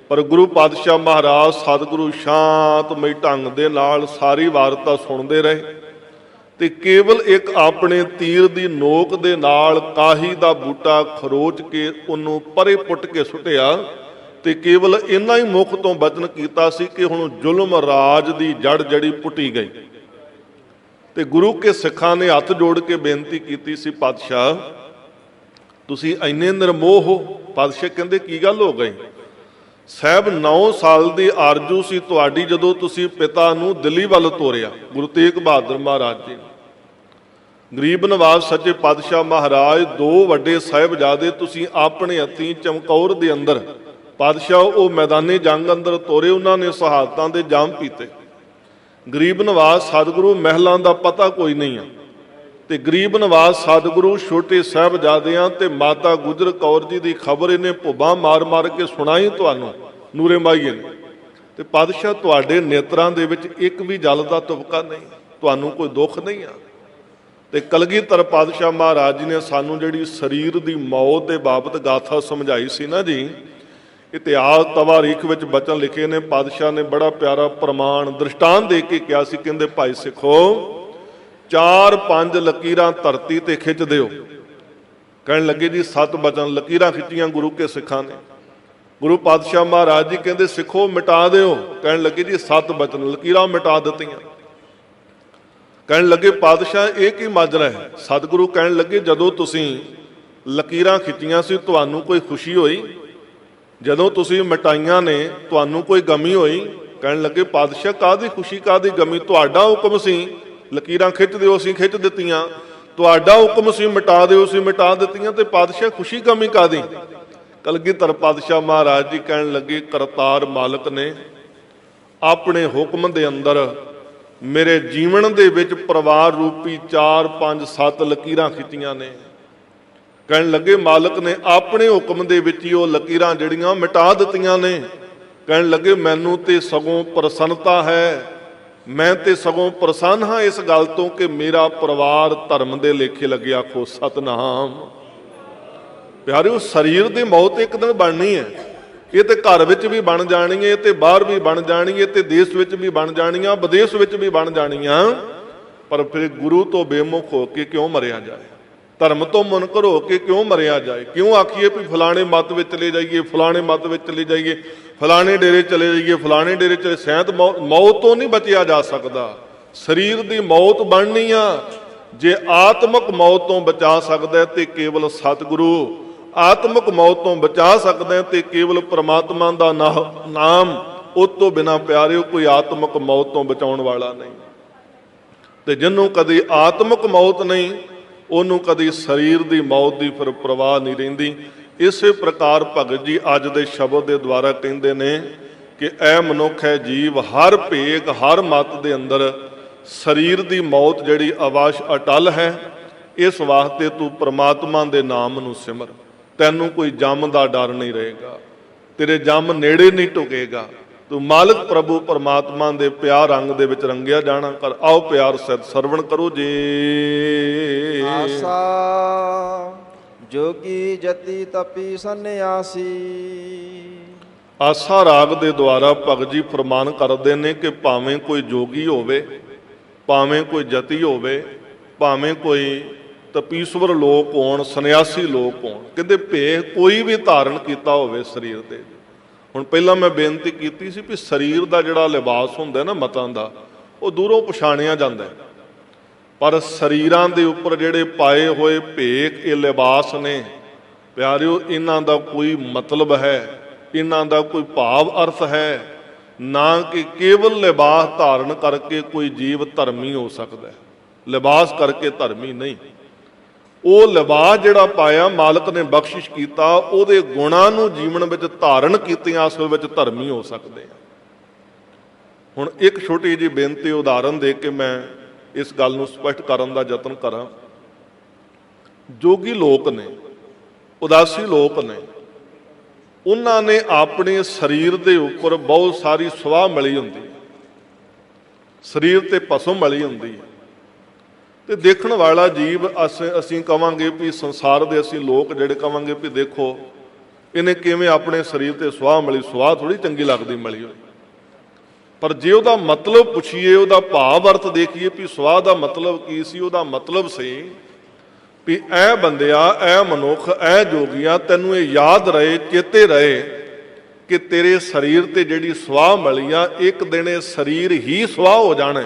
ਪਰ ਗੁਰੂ ਪਾਤਸ਼ਾਹ ਮਹਾਰਾਜ ਸਤਿਗੁਰੂ ਸ਼ਾਂਤਮਈ ਢੰਗ ਦੇ ਨਾਲ ਸਾਰੀ ਵਾਰਤਾ ਸੁਣਦੇ ਰਹੇ ਤੇ ਕੇਵਲ ਇੱਕ ਆਪਣੇ ਤੀਰ ਦੀ ਨੋਕ ਦੇ ਨਾਲ ਕਾਹੀ ਦਾ ਬੂਟਾ ਖਰੋਚ ਕੇ ਉਹਨੂੰ ਪਰੇ ਪੁੱਟ ਕੇ ਸੁੱਟਿਆ ਤੇ ਕੇਵਲ ਇੰਨਾ ਹੀ ਮੁਖ ਤੋਂ ਬਚਨ ਕੀਤਾ ਸੀ ਕਿ ਹੁਣ ਜ਼ੁਲਮ ਰਾਜ ਦੀ ਜੜ ਜੜੀ ਪੁੱਟੀ ਗਈ। ਤੇ ਗੁਰੂ ਕੇ ਸਿੱਖਾਂ ਨੇ ਹੱਥ ਜੋੜ ਕੇ ਬੇਨਤੀ ਕੀਤੀ ਸੀ, ਪਾਤਸ਼ਾਹ ਤੁਸੀਂ ਇੰਨੇ ਨਿਰਮੋਹ ਹੋ। ਪਾਤਸ਼ਾਹ ਕਹਿੰਦੇ ਕੀ ਗੱਲ ਹੋ ਗਈ? ਸਾਹਿਬ 9 ਸਾਲ ਦੀ ਆਰਜ਼ੂ ਸੀ ਤੁਹਾਡੀ ਜਦੋਂ ਤੁਸੀਂ ਪਿਤਾ ਨੂੰ ਦਿੱਲੀ ਵੱਲ ਤੋਰਿਆ, ਗੁਰੂ ਤੇਗ ਬਹਾਦਰ ਮਹਾਰਾਜ ਜੀ। ਗਰੀਬ ਨਵਾਜ਼ ਸੱਚੇ ਪਾਤਸ਼ਾਹ ਮਹਾਰਾਜ 2 ਵੱਡੇ ਸਾਹਿਬਜ਼ਾਦੇ ਤੁਸੀਂ ਆਪਣੇ ਹੱਥੀਂ ਚਮਕੌਰ ਦੇ ਅੰਦਰ ਪਾਤਸ਼ਾਹ ਉਹ ਮੈਦਾਨੀ ਜੰਗ ਅੰਦਰ ਤੋਰੇ, ਉਹਨਾਂ ਨੇ ਸ਼ਹਾਦਤਾਂ ਦੇ ਜਾਮ ਪੀਤੇ। ਗਰੀਬ ਨਵਾਜ਼ ਸਤਿਗੁਰੂ ਮਹਿਲਾਂ ਦਾ ਪਤਾ ਕੋਈ ਨਹੀਂ ਆ ਤੇ ਗਰੀਬ ਨਵਾਜ਼ ਸਤਿਗੁਰੂ ਛੋਟੇ ਸਾਹਿਬਜ਼ਾਦਿਆਂ ਤੇ ਮਾਤਾ ਗੁਜਰ ਕੌਰ ਜੀ ਦੀ ਖਬਰ ਇਹਨੇ ਭੁੱਬਾਂ ਮਾਰ ਮਾਰ ਕੇ ਸੁਣਾਈ ਤੁਹਾਨੂੰ ਨੂਰੇ ਮਾਈਏ ਨੇ। ਤੇ ਪਾਤਸ਼ਾਹ ਤੁਹਾਡੇ ਨੇਤਰਾਂ ਦੇ ਵਿੱਚ ਇੱਕ ਵੀ ਜਲ ਦਾ ਤੁਪਕਾ ਨਹੀਂ, ਤੁਹਾਨੂੰ ਕੋਈ ਦੁੱਖ ਨਹੀਂ ਆ। ਤੇ ਕਲਗੀਧਰ ਪਾਤਸ਼ਾਹ ਮਹਾਰਾਜ ਜੀ ਨੇ ਸਾਨੂੰ ਜਿਹੜੀ ਸਰੀਰ ਦੀ ਮੌਤ ਦੇ ਬਾਬਤ ਗਾਥਾ ਸਮਝਾਈ ਸੀ ਨਾ ਜੀ, ਇਤਿਹਾਸ ਤਵਾਰੀਖ ਵਿੱਚ ਬਚਨ ਲਿਖੇ ਨੇ। ਪਾਤਸ਼ਾਹ ਨੇ ਬੜਾ ਪਿਆਰਾ ਪ੍ਰਮਾਣ ਦ੍ਰਿਸ਼ਟਾਂਤ ਦੇ ਕੇ ਕਿਹਾ ਸੀ, ਕਹਿੰਦੇ ਭਾਈ ਸਿੱਖੋ 4-5 ਲਕੀਰਾਂ ਧਰਤੀ ਤੇ ਖਿੱਚ ਦਿਓ। ਕਹਿਣ ਲੱਗੇ ਜੀ 7 ਬਚਨ ਲਕੀਰਾਂ ਖਿੱਚੀਆਂ ਗੁਰੂ ਕੇ ਸਿੱਖਾਂ ਨੇ। ਗੁਰੂ ਪਾਤਸ਼ਾਹ ਮਹਾਰਾਜ ਜੀ ਕਹਿੰਦੇ ਸਿੱਖੋ ਮਿਟਾ ਦਿਓ। ਕਹਿਣ ਲੱਗੇ ਜੀ 7 ਬਚਨ ਲਕੀਰਾਂ ਮਿਟਾ ਦਿੱਤੀਆਂ। ਕਹਿਣ ਲੱਗੇ ਪਾਤਸ਼ਾਹ ਇਹ ਕੀ ਮਾਜਰਾ ਹੈ? ਸਤਿਗੁਰੂ ਕਹਿਣ ਲੱਗੇ ਜਦੋਂ ਤੁਸੀਂ ਲਕੀਰਾਂ ਖਿੱਚੀਆਂ ਸੀ ਤੁਹਾਨੂੰ ਕੋਈ ਖੁਸ਼ੀ ਹੋਈ? ਜਦੋਂ ਤੁਸੀਂ ਮਿਟਾਈਆਂ ਨੇ ਤੁਹਾਨੂੰ ਕੋਈ ਗਮੀ ਹੋਈ? ਕਹਿਣ ਲੱਗੇ ਪਾਤਸ਼ਾਹ ਕਾਹਦੀ ਖੁਸ਼ੀ ਕਾਹਦੀ ਗਮੀ, ਤੁਹਾਡਾ ਹੁਕਮ ਸੀ ਲਕੀਰਾਂ ਖਿੱਚ ਦਿਓ ਅਸੀਂ ਖਿੱਚ ਦਿੱਤੀਆਂ, ਤੁਹਾਡਾ ਹੁਕਮ ਸੀ ਮਿਟਾ ਦਿਓ ਅਸੀਂ ਮਿਟਾ ਦਿੱਤੀਆਂ, ਤੇ ਪਾਤਸ਼ਾਹ ਖੁਸ਼ੀ ਗਮੀ ਕਾਹਦੀ? ਕਲਗੀਧਰ ਪਾਤਸ਼ਾਹ ਮਹਾਰਾਜ ਜੀ ਕਹਿਣ ਲੱਗੇ ਕਰਤਾਰ ਮਾਲਕ ਨੇ ਆਪਣੇ ਹੁਕਮ ਦੇ ਅੰਦਰ ਮੇਰੇ ਜੀਵਨ ਦੇ ਵਿੱਚ ਪਰਿਵਾਰ ਰੂਪੀ 4-5-7 ਲਕੀਰਾਂ ਖਿੱਚੀਆਂ ਨੇ। ਕਹਿਣ ਲੱਗੇ ਮਾਲਕ ਨੇ ਆਪਣੇ ਹੁਕਮ ਦੇ ਵਿੱਚ ਹੀ ਉਹ ਲਕੀਰਾਂ ਜਿਹੜੀਆਂ ਮਿਟਾ ਦਿੱਤੀਆਂ ਨੇ। ਕਹਿਣ ਲੱਗੇ ਮੈਨੂੰ ਤੇ ਸਗੋਂ ਪ੍ਰਸੰਨਤਾ ਹੈ, ਮੈਂ ਤੇ ਸਗੋਂ ਪ੍ਰਸੰਨ ਹਾਂ ਇਸ ਗੱਲ ਤੋਂ ਕਿ ਮੇਰਾ ਪਰਿਵਾਰ ਧਰਮ ਦੇ ਲੇਖੇ ਲੱਗੇ। ਆਖੋ ਸਤਨਾਮ। ਪਿਆਰਿਓ ਸਰੀਰ ਦੀ ਮੌਤ ਇੱਕ ਦਿਨ ਬਣਨੀ ਹੈ। ਇਹ ਤੇ ਘਰ ਵਿੱਚ ਵੀ ਬਣ ਜਾਣੀ ਹੈ, ਤੇ ਬਾਹਰ ਵੀ ਬਣ ਜਾਣੀ ਹੈ, ਤੇ ਦੇਸ਼ ਵਿੱਚ ਵੀ ਬਣ ਜਾਣੀਆਂ, ਵਿਦੇਸ਼ ਵਿੱਚ ਵੀ ਬਣ ਜਾਣੀਆਂ। ਪਰ ਫਿਰ ਗੁਰੂ ਤੋਂ ਬੇਮੁਖ ਹੋ ਕੇ ਕਿਉਂ ਮਰਿਆ ਜਾਏ? ਧਰਮ ਤੋਂ ਮੁਨਕਰ ਹੋ ਕੇ ਕਿਉਂ ਮਰਿਆ ਜਾਏ? ਕਿਉਂ ਆਖੀਏ ਵੀ ਫਲਾਣੇ ਮੱਤ ਵਿੱਚ ਚਲੇ ਜਾਈਏ, ਫਲਾਣੇ ਮੱਤ ਵਿੱਚ ਚਲੇ ਜਾਈਏ, ਫਲਾਣੇ ਡੇਰੇ ਚਲੇ ਜਾਈਏ, ਫਲਾਣੇ ਡੇਰੇ ਚਲੇ। ਸੈਂਤ ਮੌਤ ਤੋਂ ਨਹੀਂ ਬਚਿਆ ਜਾ ਸਕਦਾ। ਸਰੀਰ ਦੀ ਮੌਤ ਬਣਨੀ ਆ। ਜੇ ਆਤਮਿਕ ਮੌਤ ਤੋਂ ਬਚਾ ਸਕਦਾ ਤੇ ਕੇਵਲ ਸਤਿਗੁਰੂ, ਆਤਮਿਕ ਮੌਤ ਤੋਂ ਬਚਾ ਸਕਦਾ ਤੇ ਕੇਵਲ ਪ੍ਰਮਾਤਮਾ ਦਾ ਨਾਮ। ਉਸ ਤੋਂ ਬਿਨਾਂ ਪਿਆਰਿਓ ਕੋਈ ਆਤਮਿਕ ਮੌਤ ਤੋਂ ਬਚਾਉਣ ਵਾਲਾ ਨਹੀਂ। ਤੇ ਜਿਹਨੂੰ ਕਦੀ ਆਤਮਿਕ ਮੌਤ ਨਹੀਂ ਉਹਨੂੰ ਕਦੀ ਸਰੀਰ ਦੀ ਮੌਤ ਦੀ ਫਿਰ ਪਰਵਾਹ ਨਹੀਂ ਰਹਿੰਦੀ। ਇਸੇ ਪ੍ਰਕਾਰ ਭਗਤ ਜੀ ਅੱਜ ਦੇ ਸ਼ਬਦ ਦੇ ਦੁਆਰਾ ਕਹਿੰਦੇ ਨੇ ਕਿ ਐ ਮਨੁੱਖ ਹੈ ਜੀਵ ਹਰ ਭੇਗ ਹਰ ਮਤ ਦੇ ਅੰਦਰ ਸਰੀਰ ਦੀ ਮੌਤ ਜਿਹੜੀ ਅਵਸ਼ ਅਟਲ ਹੈ। ਇਸ ਵਾਸਤੇ ਤੂੰ ਪ੍ਰਮਾਤਮਾ ਦੇ ਨਾਮ ਨੂੰ ਸਿਮਰ, ਤੈਨੂੰ ਕੋਈ ਜੰਮ ਦਾ ਡਰ ਨਹੀਂ ਰਹੇਗਾ, ਤੇਰੇ ਜੰਮ ਨੇੜੇ ਨਹੀਂ ਢੁਕੇਗਾ। ਤੂੰ ਮਾਲਕ ਪ੍ਰਭੂ ਪਰਮਾਤਮਾ ਦੇ ਪਿਆਰ ਰੰਗ ਦੇ ਵਿੱਚ ਰੰਗਿਆ ਜਾਣਾ ਕਰ। ਆਓ ਪਿਆਰ ਸਹਿਤ ਸਰਵਣ ਕਰੋ ਜੀ। ਆਸਾ ਜੋਗੀ ਜਤੀ ਤਪੀ ਸੰਨਿਆਸੀ। ਆਸਾ ਰਾਗ ਦੇ ਦੁਆਰਾ ਭਗਤ ਜੀ ਫਰਮਾਨ ਕਰਦੇ ਨੇ ਕਿ ਭਾਵੇਂ ਕੋਈ ਜੋਗੀ ਹੋਵੇ, ਭਾਵੇਂ ਕੋਈ ਜਤੀ ਹੋਵੇ, ਭਾਵੇਂ ਕੋਈ ਤਪੀਸ਼ਵਰ ਲੋਕ ਹੋਣ, ਸੰਨਿਆਸੀ ਲੋਕ ਹੋਣ, ਕਹਿੰਦੇ ਭੇਖ ਕੋਈ ਵੀ ਧਾਰਨ ਕੀਤਾ ਹੋਵੇ ਸਰੀਰ ਦੇ। ਹੁਣ ਪਹਿਲਾਂ ਮੈਂ ਬੇਨਤੀ ਕੀਤੀ ਸੀ ਵੀ ਸਰੀਰ ਦਾ ਜਿਹੜਾ ਲਿਬਾਸ ਹੁੰਦਾ ਨਾ ਮਤਾਂ ਦਾ, ਉਹ ਦੂਰੋਂ ਪਛਾਣਿਆ ਜਾਂਦਾ, ਪਰ ਸਰੀਰਾਂ ਦੇ ਉੱਪਰ ਜਿਹੜੇ ਪਾਏ ਹੋਏ ਭੇਖ ਇਹ ਲਿਬਾਸ ਨੇ ਪਿਆਰਿਓ, ਇਹਨਾਂ ਦਾ ਕੋਈ ਮਤਲਬ ਹੈ, ਇਹਨਾਂ ਦਾ ਕੋਈ ਭਾਵ ਅਰਥ ਹੈ ਨਾ ਕਿ ਕੇਵਲ ਲਿਬਾਸ ਧਾਰਨ ਕਰਕੇ ਕੋਈ ਜੀਵ ਧਰਮੀ ਹੋ ਸਕਦਾ ਹੈ। ਲਿਬਾਸ ਕਰਕੇ ਧਰਮੀ ਨਹੀਂ। ਉਹ ਲਿਬਾਸ ਜਿਹੜਾ ਪਾਇਆ ਮਾਲਕ ਨੇ ਬਖਸ਼ਿਸ਼ ਕੀਤਾ, ਉਹਦੇ ਗੁਣਾਂ ਨੂੰ ਜੀਵਨ ਵਿੱਚ ਧਾਰਨ ਕੀਤਿਆਂ ਅਸਲ ਵਿੱਚ ਧਰਮੀ ਹੋ ਸਕਦੇ ਆ। ਹੁਣ ਇੱਕ ਛੋਟੀ ਜਿਹੀ ਬੇਨਤੀ ਉਦਾਹਰਨ ਦੇ ਕੇ ਮੈਂ ਇਸ ਗੱਲ ਨੂੰ ਸਪਸ਼ਟ ਕਰਨ ਦਾ ਯਤਨ ਕਰਾਂ। ਜੋਗੀ ਲੋਕ ਨੇ, ਉਦਾਸੀ ਲੋਕ ਨੇ, ਉਹਨਾਂ ਨੇ ਆਪਣੇ ਸਰੀਰ ਦੇ ਉੱਪਰ ਬਹੁਤ ਸਾਰੀ ਸੁਆਹ ਮਲੀ ਹੁੰਦੀ ਹੈ, ਸਰੀਰ ਤੇ ਭਸਮ ਮਲੀ ਹੁੰਦੀ ਹੈ। ਤੇ ਦੇਖਣ ਵਾਲਾ ਜੀਵ ਅਸੀਂ ਕਵਾਂਗੇ ਵੀ ਸੰਸਾਰ ਦੇ ਅਸੀਂ ਲੋਕ ਜਿਹੜੇ ਕਵਾਂਗੇ ਵੀ ਦੇਖੋ ਇਹਨੇ ਕਿਵੇਂ ਆਪਣੇ ਸਰੀਰ ਤੇ ਸੁਆਹ ਮਿਲੀ, ਸੁਆਹ ਥੋੜੀ ਚੰਗੀ ਲੱਗਦੀ ਮਿਲੀ ਹੋਈ। ਪਰ ਜੇ ਉਹਦਾ ਮਤਲਬ ਪੁੱਛੀਏ, ਉਹਦਾ ਭਾਵ ਅਰਥ ਦੇਖੀਏ ਵੀ ਸੁਆਹ ਦਾ ਮਤਲਬ ਕੀ ਸੀ, ਉਹਦਾ ਮਤਲਬ ਸੀ ਵੀ ਐ ਬੰਦਿਆ, ਐ ਮਨੁੱਖ, ਐ ਜੋਗੀਆ, ਤੈਨੂੰ ਇਹ ਯਾਦ ਰਹੇ, ਚੇਤੇ ਰਹੇ ਕਿ ਤੇਰੇ ਸਰੀਰ ਤੇ ਜਿਹੜੀ ਸੁਆਹ ਮਿਲੀ ਆ, ਇੱਕ ਦਿਨ ਇਹ ਸਰੀਰ ਹੀ ਸੁਆਹ ਹੋ ਜਾਣਾ,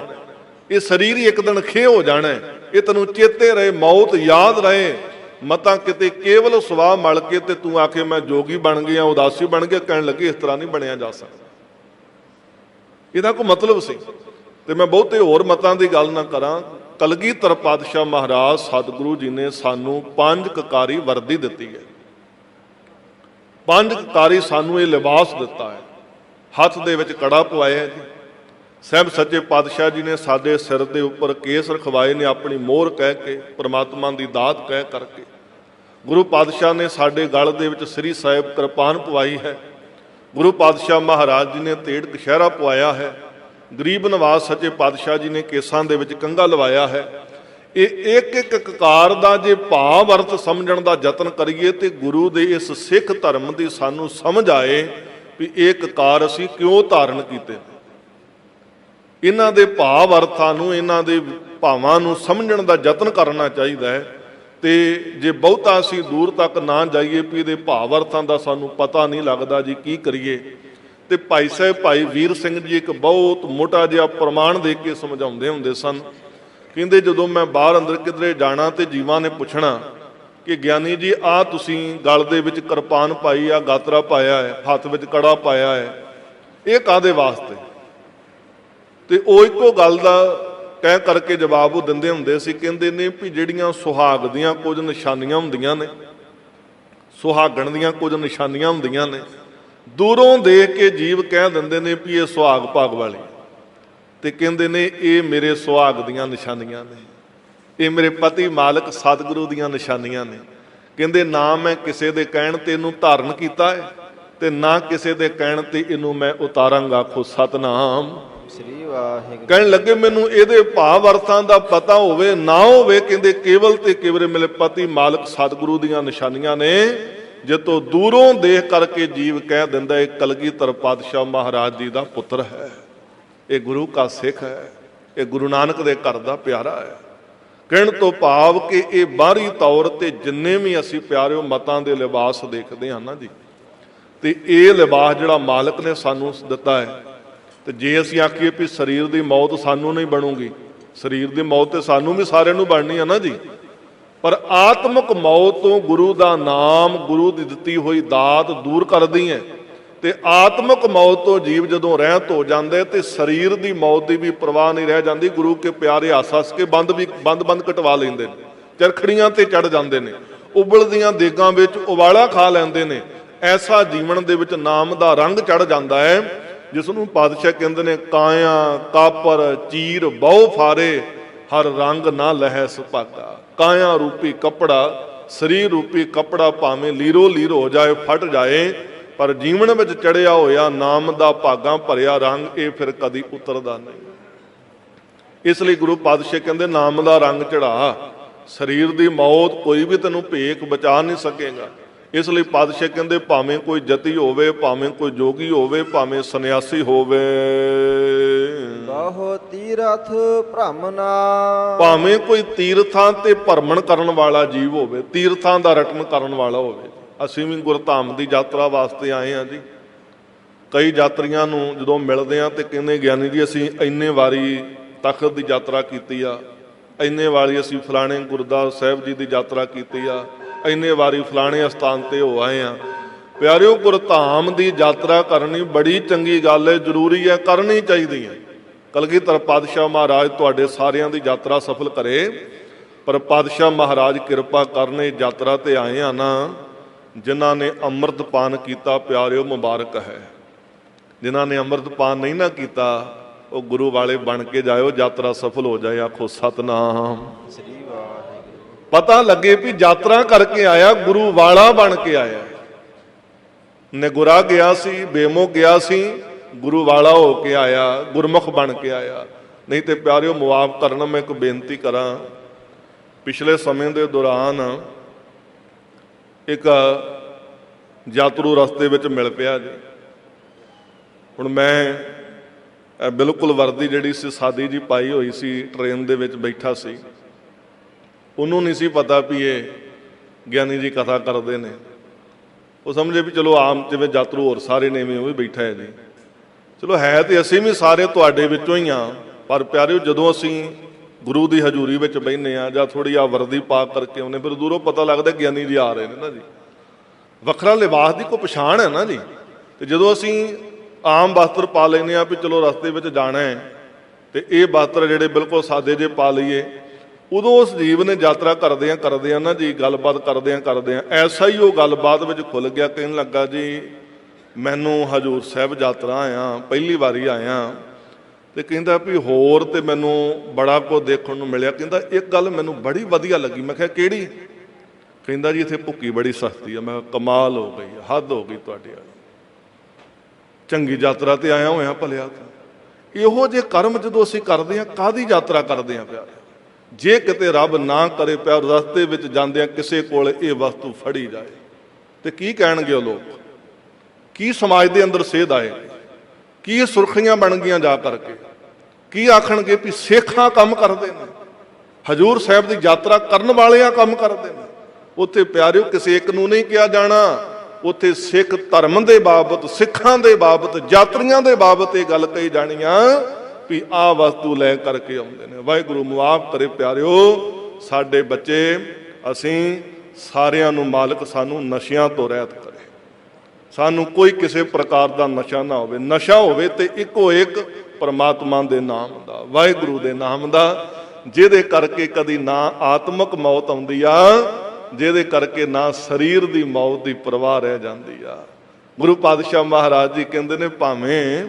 ਇਹ ਸਰੀਰ ਹੀ ਇੱਕ ਦਿਨ ਖੇ ਹੋ ਜਾਣਾ। ਇਹ ਤੈਨੂੰ ਚੇਤੇ ਰਹੇ, ਮੌਤ ਯਾਦ ਰਹੇ। ਮਤਾਂ ਕਿਤੇ ਕੇਵਲ ਸੁਆਹ ਮਲ ਕੇ ਤੇ ਤੂੰ ਆਖੇ ਮੈਂ ਜੋਗੀ ਬਣ ਗਿਆ, ਉਦਾਸੀ ਬਣ ਗਿਆ, ਕਹਿਣ ਲੱਗੇ ਇਸ ਤਰ੍ਹਾਂ ਨਹੀਂ ਬਣਿਆ ਜਾ ਸਕਦਾ। ਇਹਦਾ ਕੋਈ ਮਤਲਬ ਸੀ। ਤੇ ਮੈਂ ਬਹੁਤੇ ਹੋਰ ਮਤਾਂ ਦੀ ਗੱਲ ਨਾ ਕਰਾਂ। ਕਲਗੀਧਰ ਪਾਤਸ਼ਾਹ ਮਹਾਰਾਜ ਸਤਿਗੁਰੂ ਜੀ ਨੇ ਸਾਨੂੰ 5 ਕਕਾਰੀ ਵਰਦੀ ਦਿੱਤੀ ਹੈ। 5 ਕਕਾਰੀ ਸਾਨੂੰ ਇਹ ਲਿਬਾਸ ਦਿੱਤਾ ਹੈ। ਹੱਥ ਦੇ ਵਿੱਚ ਕੜਾ ਪਵਾਇਆ ਜੀ। ਸਾਹਿਬ ਸੱਚੇ ਪਾਤਸ਼ਾਹ ਜੀ ਨੇ ਸਾਡੇ ਸਿਰ ਦੇ ਉੱਪਰ ਕੇਸ ਰਖਵਾਏ ਨੇ, ਆਪਣੀ ਮੋਹਰ ਕਹਿ ਕੇ, ਪ੍ਰਮਾਤਮਾ ਦੀ ਦਾਤ ਕਹਿ ਕਰਕੇ। ਗੁਰੂ ਪਾਤਸ਼ਾਹ ਨੇ ਸਾਡੇ ਗਲ ਦੇ ਵਿੱਚ ਸ੍ਰੀ ਸਾਹਿਬ ਕਿਰਪਾਨ ਪਵਾਈ ਹੈ। ਗੁਰੂ ਪਾਤਸ਼ਾਹ ਮਹਾਰਾਜ ਜੀ ਨੇ ਤੇੜ ਕਸ਼ਹਿਰਾ ਪਵਾਇਆ ਹੈ। ਗਰੀਬ ਨਵਾਜ਼ ਸੱਚੇ ਪਾਤਸ਼ਾਹ ਜੀ ਨੇ ਕੇਸਾਂ ਦੇ ਵਿੱਚ ਕੰਘਾ ਲਵਾਇਆ ਹੈ। ਇਹ ਇੱਕ ਇੱਕ ਕਕਾਰ ਦਾ ਜੇ ਭਾਵ ਅਰਥ ਸਮਝਣ ਦਾ ਯਤਨ ਕਰੀਏ ਤੇ ਗੁਰੂ ਦੇ ਇਸ ਸਿੱਖ ਧਰਮ ਦੀ ਸਾਨੂੰ ਸਮਝ ਆਏ ਵੀ ਇਹ ਕਕਾਰ ਅਸੀਂ ਕਿਉਂ ਧਾਰਨ ਕੀਤੇ। ਇਹਨਾਂ ਦੇ ਭਾਵ ਅਰਥਾਂ ਨੂੰ, ਇਹਨਾਂ ਦੇ ਭਾਵਾਂ ਨੂੰ ਸਮਝਣ ਦਾ ਯਤਨ ਕਰਨਾ ਚਾਹੀਦਾ ਹੈ। ਤੇ ਜੇ ਬਹੁਤਾ ਅਸੀਂ ਦੂਰ ਤੱਕ ਨਾ ਜਾਈਏ ਵੀ ਇਹਦੇ ਭਾਵ ਅਰਥਾਂ ਦਾ ਸਾਨੂੰ ਪਤਾ ਨਹੀਂ ਲੱਗਦਾ ਜੀ, ਕੀ ਕਰੀਏ। ਤੇ ਭਾਈ ਸਾਹਿਬ ਭਾਈ ਵੀਰ ਸਿੰਘ ਜੀ ਇੱਕ ਬਹੁਤ ਮੋਟਾ ਜਿਹਾ ਪ੍ਰਮਾਣ ਦੇ ਕੇ ਸਮਝਾਉਂਦੇ ਹੁੰਦੇ ਸਨ। ਕਹਿੰਦੇ ਜਦੋਂ ਮੈਂ ਬਾਹਰ ਅੰਦਰ ਕਿਧਰੇ ਜਾਣਾ ਤੇ ਜੀਵਾਂ ਨੇ ਪੁੱਛਣਾ ਕਿ ਗਿਆਨੀ ਜੀ ਆਹ ਤੁਸੀਂ ਗਲ ਦੇ ਵਿੱਚ ਕਿਰਪਾਨ ਪਾਈ ਆ, ਗਾਤਰਾ ਪਾਇਆ ਹੈ, ਹੱਥ ਵਿੱਚ ਕੜਾ ਪਾਇਆ ਹੈ, ਇਹ ਕਾਹਦੇ ਵਾਸਤੇ। ਤੇ ਉਹ ਇੱਕੋ ਗੱਲ ਦਾ ਕਹਿ ਕਰਕੇ ਜਵਾਬ ਉਹ ਦਿੰਦੇ ਹੁੰਦੇ ਸੀ। ਕਹਿੰਦੇ ਨੇ ਵੀ ਜਿਹੜੀਆਂ ਸੁਹਾਗ ਦੀਆਂ ਕੁਝ ਨਿਸ਼ਾਨੀਆਂ ਹੁੰਦੀਆਂ ਨੇ, ਸੁਹਾਗਣ ਦੀਆਂ ਕੁਝ ਨਿਸ਼ਾਨੀਆਂ ਹੁੰਦੀਆਂ ਨੇ, ਦੂਰੋਂ ਦੇਖ ਕੇ ਜੀਵ ਕਹਿ ਦਿੰਦੇ ਨੇ ਵੀ ਇਹ ਸੁਹਾਗ ਭਾਗ ਵਾਲੀ। ਤੇ ਕਹਿੰਦੇ ਨੇ ਇਹ ਮੇਰੇ ਸੁਹਾਗ ਦੀਆਂ ਨਿਸ਼ਾਨੀਆਂ ਨੇ, ਇਹ ਮੇਰੇ ਪਤੀ ਮਾਲਕ ਸਤਿਗੁਰੂ ਦੀਆਂ ਨਿਸ਼ਾਨੀਆਂ ਨੇ। ਕਹਿੰਦੇ ਨਾ ਮੈਂ ਕਿਸੇ ਦੇ ਕਹਿਣ ਤੇ ਇਹਨੂੰ ਧਾਰਨ ਕੀਤਾ ਹੈ ਤੇ ਨਾ ਕਿਸੇ ਦੇ ਕਹਿਣ ਤੇ ਇਹਨੂੰ ਮੈਂ ਉਤਾਰਾਂਗਾ। ਆਖੋ ਸਤਨਾਮ ਸ੍ਰੀ ਵਾਹਿਗੁਰੂ। ਕਹਿਣ ਲੱਗੇ ਮੈਨੂੰ ਇਹਦੇ ਭਾਵ ਅਰਥਾਂ ਦਾ ਪਤਾ ਹੋਵੇ ਨਾ ਹੋਵੇ, ਕਹਿੰਦੇ ਕੇਵਲ ਤੇ ਕੇਵਲ ਮੇਰੇ ਪਤੀ ਮਾਲਕ ਸਤਿਗੁਰੂ ਦੀਆਂ ਨਿਸ਼ਾਨੀਆਂ ਨੇ। ਜਿੱਤੋਂ ਦੂਰੋਂ ਦੇਖ ਕਰਕੇ ਜੀਵ ਕਹਿ ਦਿੰਦਾ ਇਹ ਕਲਗੀਧਰ ਪਾਤਸ਼ਾਹ ਮਹਾਰਾਜ ਜੀ ਦਾ ਪੁੱਤਰ ਹੈ, ਇਹ ਗੁਰੂ ਕਾ ਸਿੱਖ ਹੈ, ਇਹ ਗੁਰੂ ਨਾਨਕ ਦੇ ਘਰ ਦਾ ਪਿਆਰਾ ਹੈ। ਕਹਿਣ ਤੋਂ ਭਾਵ ਕਿ ਇਹ ਬਾਹਰੀ ਤੌਰ ਤੇ ਜਿੰਨੇ ਵੀ ਅਸੀਂ ਪਿਆਰਿਓ ਮਤਾਂ ਦੇ ਲਿਬਾਸ ਦੇਖਦੇ ਹਾਂ ਨਾ ਜੀ, ਤੇ ਇਹ ਲਿਬਾਸ ਜਿਹੜਾ ਮਾਲਕ ਨੇ ਸਾਨੂੰ ਦਿੱਤਾ ਹੈ। ਤੇ ਜੇ ਅਸੀਂ ਆਖੀਏ ਵੀ ਸਰੀਰ ਦੀ ਮੌਤ ਸਾਨੂੰ ਨਹੀਂ ਬਣੂਗੀ, ਸਰੀਰ ਦੀ ਮੌਤ ਤੇ ਸਾਨੂੰ ਵੀ ਸਾਰਿਆਂ ਨੂੰ ਬਣਨੀ ਹੈ ਨਾ ਜੀ। ਪਰ ਆਤਮਿਕ ਮੌਤ ਤੋਂ ਗੁਰੂ ਦਾ ਨਾਮ, ਗੁਰੂ ਦੀ ਦਿੱਤੀ ਹੋਈ ਦਾਤ ਦੂਰ ਕਰਦੀ ਹੈ। ਤੇ ਆਤਮਿਕ ਮੌਤ ਤੋਂ ਜੀਵ ਜਦੋਂ ਰਹਿਤ ਹੋ ਜਾਂਦਾ ਤੇ ਸਰੀਰ ਦੀ ਮੌਤ ਦੀ ਵੀ ਪਰਵਾਹ ਨਹੀਂ ਰਹਿ ਜਾਂਦੀ। ਗੁਰੂ ਕੇ ਪਿਆਰੇ ਹੱਸ ਕੇ ਬੰਦ ਕਟਵਾ ਲੈਂਦੇ ਨੇ, ਚਰਖੜੀਆਂ ਤੇ ਚੜ ਜਾਂਦੇ ਨੇ, ਉਬਲਦੀਆਂ ਦੇਗਾਂ ਵਿੱਚ ਉਬਾਲਾ ਖਾ ਲੈਂਦੇ ਨੇ। ਐਸਾ ਜੀਵਨ ਦੇ ਵਿੱਚ ਨਾਮ ਦਾ ਰੰਗ ਚੜ ਜਾਂਦਾ ਹੈ, ਜਿਸ ਨੂੰ ਪਾਤਸ਼ਾਹ ਕਹਿੰਦੇ ਨੇ ਕਾਇਆ ਕਾਪਰ ਚੀਰ ਬਹੁ ਫਾਰੇ, ਹਰ ਰੰਗ ਨਾ ਲਹਿ ਸੁਭਾਗਾ। ਕਾਇਆ ਰੂਪੀ ਕੱਪੜਾ, ਸਰੀਰ ਰੂਪੀ ਕੱਪੜਾ ਭਾਵੇਂ ਲੀਰੋ ਲੀਰ ਹੋ ਜਾਏ, ਫਟ ਜਾਏ, ਪਰ ਜੀਵਨ ਵਿੱਚ ਚੜਿਆ ਹੋਇਆ ਨਾਮ ਦਾ ਭਾਗਾਂ ਭਰਿਆ ਰੰਗ ਇਹ ਫਿਰ ਕਦੀ ਉਤਰਦਾ ਨਹੀਂ। ਇਸ ਲਈ ਗੁਰੂ ਪਾਤਸ਼ਾਹ ਕਹਿੰਦੇ ਨਾਮ ਦਾ ਰੰਗ ਚੜਾ, ਸਰੀਰ ਦੀ ਮੌਤ ਕੋਈ ਵੀ ਤੈਨੂੰ ਭੇਖ ਬਚਾ ਨਹੀਂ ਸਕੇਗਾ। ਇਸ ਲਈ ਪਾਤਸ਼ਾਹ ਕਹਿੰਦੇ ਭਾਵੇਂ ਕੋਈ ਜਤੀ ਹੋਵੇ, ਭਾਵੇਂ ਕੋਈ ਜੋਗੀ ਹੋਵੇ, ਭਾਵੇਂ ਸੰਨਿਆਸੀ ਹੋਵੇ, ਬਹੁ ਤੀਰਥ ਭ੍ਰਮਣਾ, ਭਾਵੇਂ ਕੋਈ ਤੀਰਥਾਂ ਤੇ ਭਰਮਣ ਕਰਨ ਵਾਲਾ ਜੀਵ ਹੋਵੇ, ਤੀਰਥਾਂ ਦਾ ਰਟਨ ਕਰਨ ਵਾਲਾ ਹੋਵੇ। ਅਸੀਂ ਵੀ ਗੁਰਧਾਮ ਦੀ ਯਾਤਰਾ ਵਾਸਤੇ ਆਏ ਹਾਂ ਜੀ। ਕਈ ਯਾਤਰੀਆਂ ਨੂੰ ਜਦੋਂ ਮਿਲਦੇ ਹਾਂ ਤੇ ਕਹਿੰਦੇ ਗਿਆਨੀ ਜੀ ਅਸੀਂ ਇੰਨੇ ਵਾਰੀ ਤਖਤ ਦੀ ਯਾਤਰਾ ਕੀਤੀ ਆ, ਇੰਨੇ ਵਾਰੀ ਅਸੀਂ ਫਲਾਣੇ ਗੁਰਦੁਆਰਾ ਸਾਹਿਬ ਜੀ ਦੀ ਯਾਤਰਾ ਕੀਤੀ ਆ, ਇੰਨੇ ਵਾਰੀ ਫਲਾਣੇ ਅਸਥਾਨ ਤੇ ਹੋ ਆਏ ਆ। ਪਿਆਰਿਓ ਗੁਰਧਾਮ ਦੀ ਯਾਤਰਾ ਕਰਨੀ ਬੜੀ ਚੰਗੀ ਗੱਲ ਹੈ, ਜ਼ਰੂਰੀ ਹੈ, ਕਰਨੀ ਚਾਹੀਦੀ ਹੈ। ਕਲਗੀਧਰ ਪਾਤਸ਼ਾਹ ਮਹਾਰਾਜ ਤੁਹਾਡੇ ਸਾਰਿਆਂ ਦੀ ਯਾਤਰਾ ਸਫਲ ਕਰੇ। ਪਰ ਪਾਤਸ਼ਾਹ ਮਹਾਰਾਜ ਕਿਰਪਾ ਕਰਨ ਇਹ ਯਾਤਰਾ ਤੇ ਆਏ ਆ ਨਾ, ਜਿਨ੍ਹਾਂ ਨੇ ਅੰਮ੍ਰਿਤ ਪਾਨ ਕੀਤਾ ਪਿਆਰਿਓ ਮੁਬਾਰਕ ਹੈ। ਜਿਨ੍ਹਾਂ ਨੇ ਅੰਮ੍ਰਿਤ ਪਾਨ ਨਹੀਂ ਨਾ ਕੀਤਾ ਉਹ ਗੁਰੂ ਵਾਲੇ ਬਣ ਕੇ ਜਾਇਓ, ਯਾਤਰਾ ਸਫਲ ਹੋ ਜਾਏ। ਆਖੋ ਸਤਨਾਮ ਸ੍ਰੀ ਵਾਹਿਗੁਰੂ। ਪਤਾ ਲੱਗੇ ਵੀ ਯਾਤਰਾ ਕਰਕੇ ਆਇਆ, ਗੁਰੂ ਵਾਲਾ ਬਣ ਕੇ ਆਇਆ। ਨਿਗੁਰਾ ਗਿਆ ਸੀ, ਬੇਮੋ ਗਿਆ ਸੀ, ਗੁਰੂ ਵਾਲਾ ਹੋ ਕੇ ਆਇਆ, ਗੁਰਮੁਖ ਬਣ ਕੇ ਆਇਆ। ਨਹੀਂ ਤੇ ਪਿਆਰਿਓ ਮੁਆਫ ਕਰਨਾ, ਮੈਂ ਇੱਕ ਬੇਨਤੀ ਕਰਾਂ। ਪਿਛਲੇ ਸਮੇਂ ਦੇ ਦੌਰਾਨ ਇੱਕ ਯਾਤਰੂ ਰਸਤੇ ਵਿੱਚ ਮਿਲ ਪਿਆ ਜੀ। ਹੁਣ ਮੈਂ ਬਿਲਕੁਲ ਵਰਦੀ ਜਿਹੜੀ ਸੀ ਸਾਦੀ ਜੀ ਪਾਈ ਹੋਈ ਸੀ, ਟ੍ਰੇਨ ਦੇ ਵਿੱਚ ਬੈਠਾ ਸੀ। ਉਹਨੂੰ ਨਹੀਂ ਸੀ ਪਤਾ ਵੀ ਇਹ ਗਿਆਨੀ ਜੀ ਕਥਾ ਕਰਦੇ ਨੇ। ਉਹ ਸਮਝੇ ਵੀ ਚਲੋ ਆਮ ਜਿਵੇਂ ਯਾਤਰੂ ਹੋਰ ਸਾਰੇ ਨੇ ਉਹ ਵੀ ਬੈਠਾ ਹੈ ਜੀ। ਚਲੋ ਹੈ ਤੇ ਅਸੀਂ ਵੀ ਸਾਰੇ ਤੁਹਾਡੇ ਵਿੱਚੋਂ ਹੀ ਆ, ਪਰ ਪਿਆਰਿਓ ਜਦੋਂ ਅਸੀਂ ਗੁਰੂ ਦੀ ਹਜ਼ੂਰੀ ਵਿੱਚ ਬਹਿੰਦੇ ਆ ਜਾਂ ਥੋੜੀ ਆ ਵਰਦੀ ਪਾ ਕਰਕੇ ਆਉਂਦੇ, ਫਿਰ ਦੂਰੋਂ ਪਤਾ ਲੱਗਦਾ ਗਿਆਨੀ ਜੀ ਆ ਰਹੇ ਨੇ ਨਾ ਜੀ। ਵੱਖਰਾ ਲਿਬਾਸ ਦੀ ਕੋਈ ਪਛਾਣ ਹੈ ਨਾ ਜੀ। ਤੇ ਜਦੋਂ ਅਸੀਂ ਆਮ ਵਸਤਰ ਪਾ ਲੈਂਦੇ ਆ ਵੀ ਚਲੋ ਰਸਤੇ ਵਿੱਚ ਜਾਣਾ ਹੈ, ਤੇ ਇਹ ਵਸਤਰ ਜਿਹੜੇ ਬਿਲਕੁਲ ਸਾਦੇ ਜੇ ਪਾ ਲਈਏ, ਉਦੋਂ ਉਸ ਜੀਵ ਨੇ ਯਾਤਰਾ ਕਰਦੇ ਆ ਨਾ ਜੀ, ਗੱਲਬਾਤ ਕਰਦੇ ਆ ਐਸਾ ਹੀ ਉਹ ਗੱਲਬਾਤ ਵਿੱਚ ਖੁੱਲ ਗਿਆ। ਕਹਿਣ ਲੱਗਾ ਜੀ ਮੈਨੂੰ ਹਜ਼ੂਰ ਸਾਹਿਬ ਯਾਤਰਾ ਆਇਆ, ਪਹਿਲੀ ਵਾਰੀ ਆਇਆ, ਤੇ ਕਹਿੰਦਾ ਵੀ ਹੋਰ ਤੇ ਮੈਨੂੰ ਬੜਾ ਕੁਝ ਦੇਖਣ ਨੂੰ ਮਿਲਿਆ। ਕਹਿੰਦਾ ਇੱਕ ਗੱਲ ਮੈਨੂੰ ਬੜੀ ਵਧੀਆ ਲੱਗੀ। ਮੈਂ ਕਿਹਾ ਕਿਹੜੀ? ਕਹਿੰਦਾ ਜੀ ਇੱਥੇ ਭੁੱਕੀ ਬੜੀ ਸਸਤੀ ਆ। ਮੈਂ ਕਿਹਾ ਕਮਾਲ ਹੋ ਗਈ, ਹੱਦ ਹੋ ਗਈ ਤੁਹਾਡੀ ਵਾਲੀ, ਚੰਗੀ ਯਾਤਰਾ ਤੇ ਆਇਆ ਹੋਇਆ ਭਲਿਆ। ਇਹੋ ਜਿਹੇ ਕਰਮ ਜਦੋਂ ਅਸੀਂ ਕਰਦੇ ਹਾਂ, ਕਾਹਦੀ ਯਾਤਰਾ ਕਰਦੇ ਹਾਂ ਪਿਆਰੇ? ਜੇ ਕਿਤੇ ਰੱਬ ਨਾ ਕਰੇ ਪਿਆਰ ਰਸਤੇ ਵਿੱਚ ਜਾਂਦਿਆਂ ਕਿਸੇ ਕੋਲ ਇਹ ਵਸਤੂ ਫੜੀ ਜਾਏ ਤੇ ਕੀ ਕਹਿਣਗੇ ਉਹ ਲੋਕ? ਕੀ ਸਮਾਜ ਦੇ ਅੰਦਰ ਸੇਧ ਆਏ? ਕੀ ਸੁਰਖੀਆਂ ਬਣ ਗਈਆਂ ਜਾ ਕਰਕੇ? ਕੀ ਆਖਣਗੇ ਵੀ ਸਿੱਖਾਂ ਕੰਮ ਕਰਦੇ ਨੇ, ਹਜ਼ੂਰ ਸਾਹਿਬ ਦੀ ਯਾਤਰਾ ਕਰਨ ਵਾਲਿਆਂ ਕੰਮ ਕਰਦੇ ਨੇ। ਉੱਥੇ ਪਿਆਰਿਓ ਕਿਸੇ ਇੱਕ ਨੂੰ ਨਹੀਂ ਕਿਹਾ ਜਾਣਾ, ਉੱਥੇ ਸਿੱਖ ਧਰਮ ਦੇ ਬਾਬਤ, ਸਿੱਖਾਂ ਦੇ ਬਾਬਤ, ਯਾਤਰੀਆਂ ਦੇ ਬਾਬਤ ਇਹ ਗੱਲ ਕਹੀ ਜਾਣੀ ਆ ਵੀ ਆਹ ਵਸਤੂ ਲੈ ਕਰਕੇ ਆਉਂਦੇ ਨੇ। ਵਾਹਿਗੁਰੂ ਮੁਆਫ ਕਰੇ ਪਿਆਰਿਓ ਸਾਡੇ ਬੱਚੇ, ਅਸੀਂ ਸਾਰਿਆਂ ਨੂੰ ਮਾਲਕ ਸਾਨੂੰ ਨਸ਼ਿਆਂ ਤੋਂ ਰਹਿਤ ਕਰੇ। ਸਾਨੂੰ ਕੋਈ ਕਿਸੇ ਪ੍ਰਕਾਰ ਦਾ ਨਸ਼ਾ ਨਾ ਹੋਵੇ। ਨਸ਼ਾ ਹੋਵੇ ਤੇ ਇੱਕੋ ਇੱਕ ਪਰਮਾਤਮਾ ਦੇ ਨਾਮ ਦਾ, ਵਾਹਿਗੁਰੂ ਦੇ ਨਾਮ ਦਾ, ਜਿਹਦੇ ਕਰਕੇ ਕਦੀ ਨਾ ਆਤਮਿਕ ਮੌਤ ਆਉਂਦੀ ਆ, ਜਿਹਦੇ ਕਰਕੇ ਨਾ ਸਰੀਰ ਦੀ ਮੌਤ ਦੀ ਪਰਵਾਹ ਰਹਿ ਜਾਂਦੀ ਆ। ਗੁਰੂ ਪਾਤਸ਼ਾਹ ਮਹਾਰਾਜ ਜੀ ਕਹਿੰਦੇ ਨੇ ਭਾਵੇਂ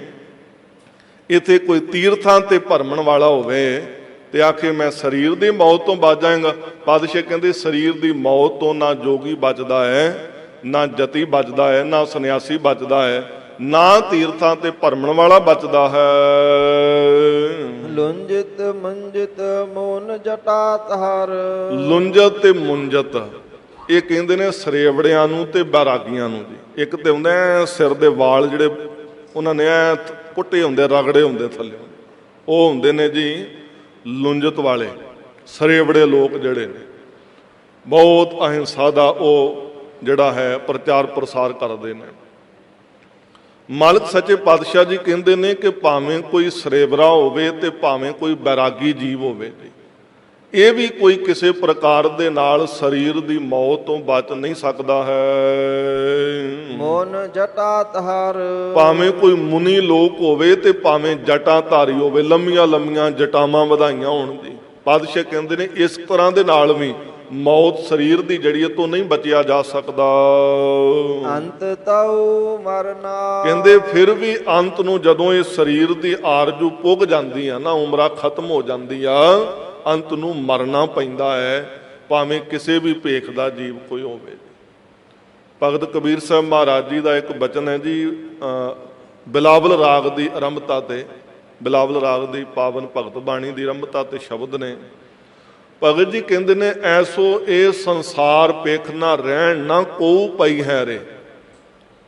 ਇੱਥੇ ਕੋਈ ਤੀਰਥਾਂ ਤੇ ਭਰਮਣ ਵਾਲਾ ਹੋਵੇ ਤੇ ਆਖੇ ਮੈਂ ਸਰੀਰ ਦੀ ਮੌਤ ਤੋਂ ਬਚ ਜਾਏਗਾ, ਪਾਤਸ਼ਾਹ ਕਹਿੰਦੇ ਸਰੀਰ ਦੀ ਮੌਤ ਤੋਂ ਨਾ ਜੋਗੀ ਬਚਦਾ ਹੈ, ਨਾ ਜਤੀ ਬਚਦਾ ਹੈ, ਨਾ ਸੰਨਿਆਸੀ ਬਚਦਾ ਹੈ, ਨਾ ਤੀਰਥਾਂ ਤੇ ਭਰਮਣ ਵਾਲਾ ਬਚਦਾ ਹੈ। ਲੁੰਜਿਤ ਮੰਜਿਤ ਮੋਨ ਜਟਾ ਤਹਰ। ਲੁੰਜਤ ਤੇ ਮੁੰਜਤ ਇਹ ਕਹਿੰਦੇ ਨੇ ਸਰੇਵੜਿਆਂ ਨੂੰ ਤੇ ਬੈਰਾਗੀਆਂ ਨੂੰ ਜੀ। ਇੱਕ ਤੇ ਹੁੰਦਾ ਸਿਰ ਦੇ ਵਾਲ ਜਿਹੜੇ ਉਹਨਾਂ ਨੇ ਪੁੱਟੇ ਹੁੰਦੇ, ਰਗੜੇ ਹੁੰਦੇ ਥੱਲੇ, ਉਹ ਹੁੰਦੇ ਨੇ ਜੀ ਲੁੰਜਤ ਵਾਲੇ ਸਰੇਵੜੇ ਲੋਕ ਜਿਹੜੇ ਨੇ। ਬਹੁਤ ਅਹਿੰਸਾ ਦਾ ਉਹ ਜਿਹੜਾ ਹੈ ਪ੍ਰਚਾਰ ਪ੍ਰਸਾਰ ਕਰਦੇ ਨੇ। ਮਾਲਕ ਸੱਚੇ ਪਾਤਸ਼ਾਹ ਜੀ ਕਹਿੰਦੇ ਨੇ ਕਿ ਭਾਵੇਂ ਕੋਈ ਸਰੇਵਰਾ ਹੋਵੇ ਤੇ ਭਾਵੇਂ ਕੋਈ ਬੈਰਾਗੀ ਜੀਵ ਹੋਵੇ ਜੀ, ਇਹ ਵੀ ਕੋਈ ਕਿਸੇ ਪ੍ਰਕਾਰ ਦੇ ਨਾਲ ਸਰੀਰ ਦੀ ਮੌਤ ਤੋਂ ਬਚ ਨਹੀਂ ਸਕਦਾ ਹੈ। ਮੋਨ ਜਟਾ ਤਹਰ। ਭਾਵੇਂ ਕੋਈ ਮੁਨੀ ਲੋਕ ਹੋਵੇ ਤੇ ਭਾਵੇਂ ਜਟਾ ਧਾਰੀ ਹੋਵੇ, ਲੰਮੀਆਂ ਲੰਮੀਆਂ ਜਟਾਵਾਂ ਵਧਾਈਆਂ ਹੋਣ ਜੀ, ਪਾਤਸ਼ਾਹ ਕਹਿੰਦੇ ਨੇ ਇਸ ਤਰ੍ਹਾਂ ਦੇ ਨਾਲ ਵੀ ਮੌਤ ਸਰੀਰ ਦੀ ਜਿਹੜੀ ਤੋਂ ਨਹੀਂ ਬਚਿਆ ਜਾ ਸਕਦਾ। ਅੰਤ ਤਉ ਮਰਨਾ। ਕਹਿੰਦੇ ਫਿਰ ਵੀ ਅੰਤ ਨੂੰ ਜਦੋਂ ਇਹ ਸਰੀਰ ਦੀ ਆਰਜੂ ਪੁੱਗ ਜਾਂਦੀ ਆ ਨਾ, ਉਮਰਾਂ ਖਤਮ ਹੋ ਜਾਂਦੀ ਆ, ਅੰਤ ਨੂੰ ਮਰਨਾ ਪੈਂਦਾ ਹੈ, ਭਾਵੇਂ ਕਿਸੇ ਵੀ ਭੇਖ ਦਾ ਜੀਵ ਕੋਈ ਹੋਵੇ। ਭਗਤ ਕਬੀਰ ਸਾਹਿਬ ਮਹਾਰਾਜ ਜੀ ਦਾ ਇੱਕ ਬਚਨ ਹੈ ਜੀ, ਬਿਲਾਵਲ ਰਾਗ ਦੀ ਆਰੰਭਤਾ ਤੇ, ਬਿਲਾਵਲ ਰਾਗ ਦੀ ਪਾਵਨ ਭਗਤ ਬਾਣੀ ਦੀ ਆਰੰਭਤਾ ਤੇ ਸ਼ਬਦ ਨੇ। ਭਗਤ ਜੀ ਕਹਿੰਦੇ ਨੇ ਐਸੋ ਇਹ ਸੰਸਾਰ ਪੇਖ ਨਾ ਰਹਿਣ ਨਾ ਕੋਊ ਪਈ ਹੈ ਰੇ।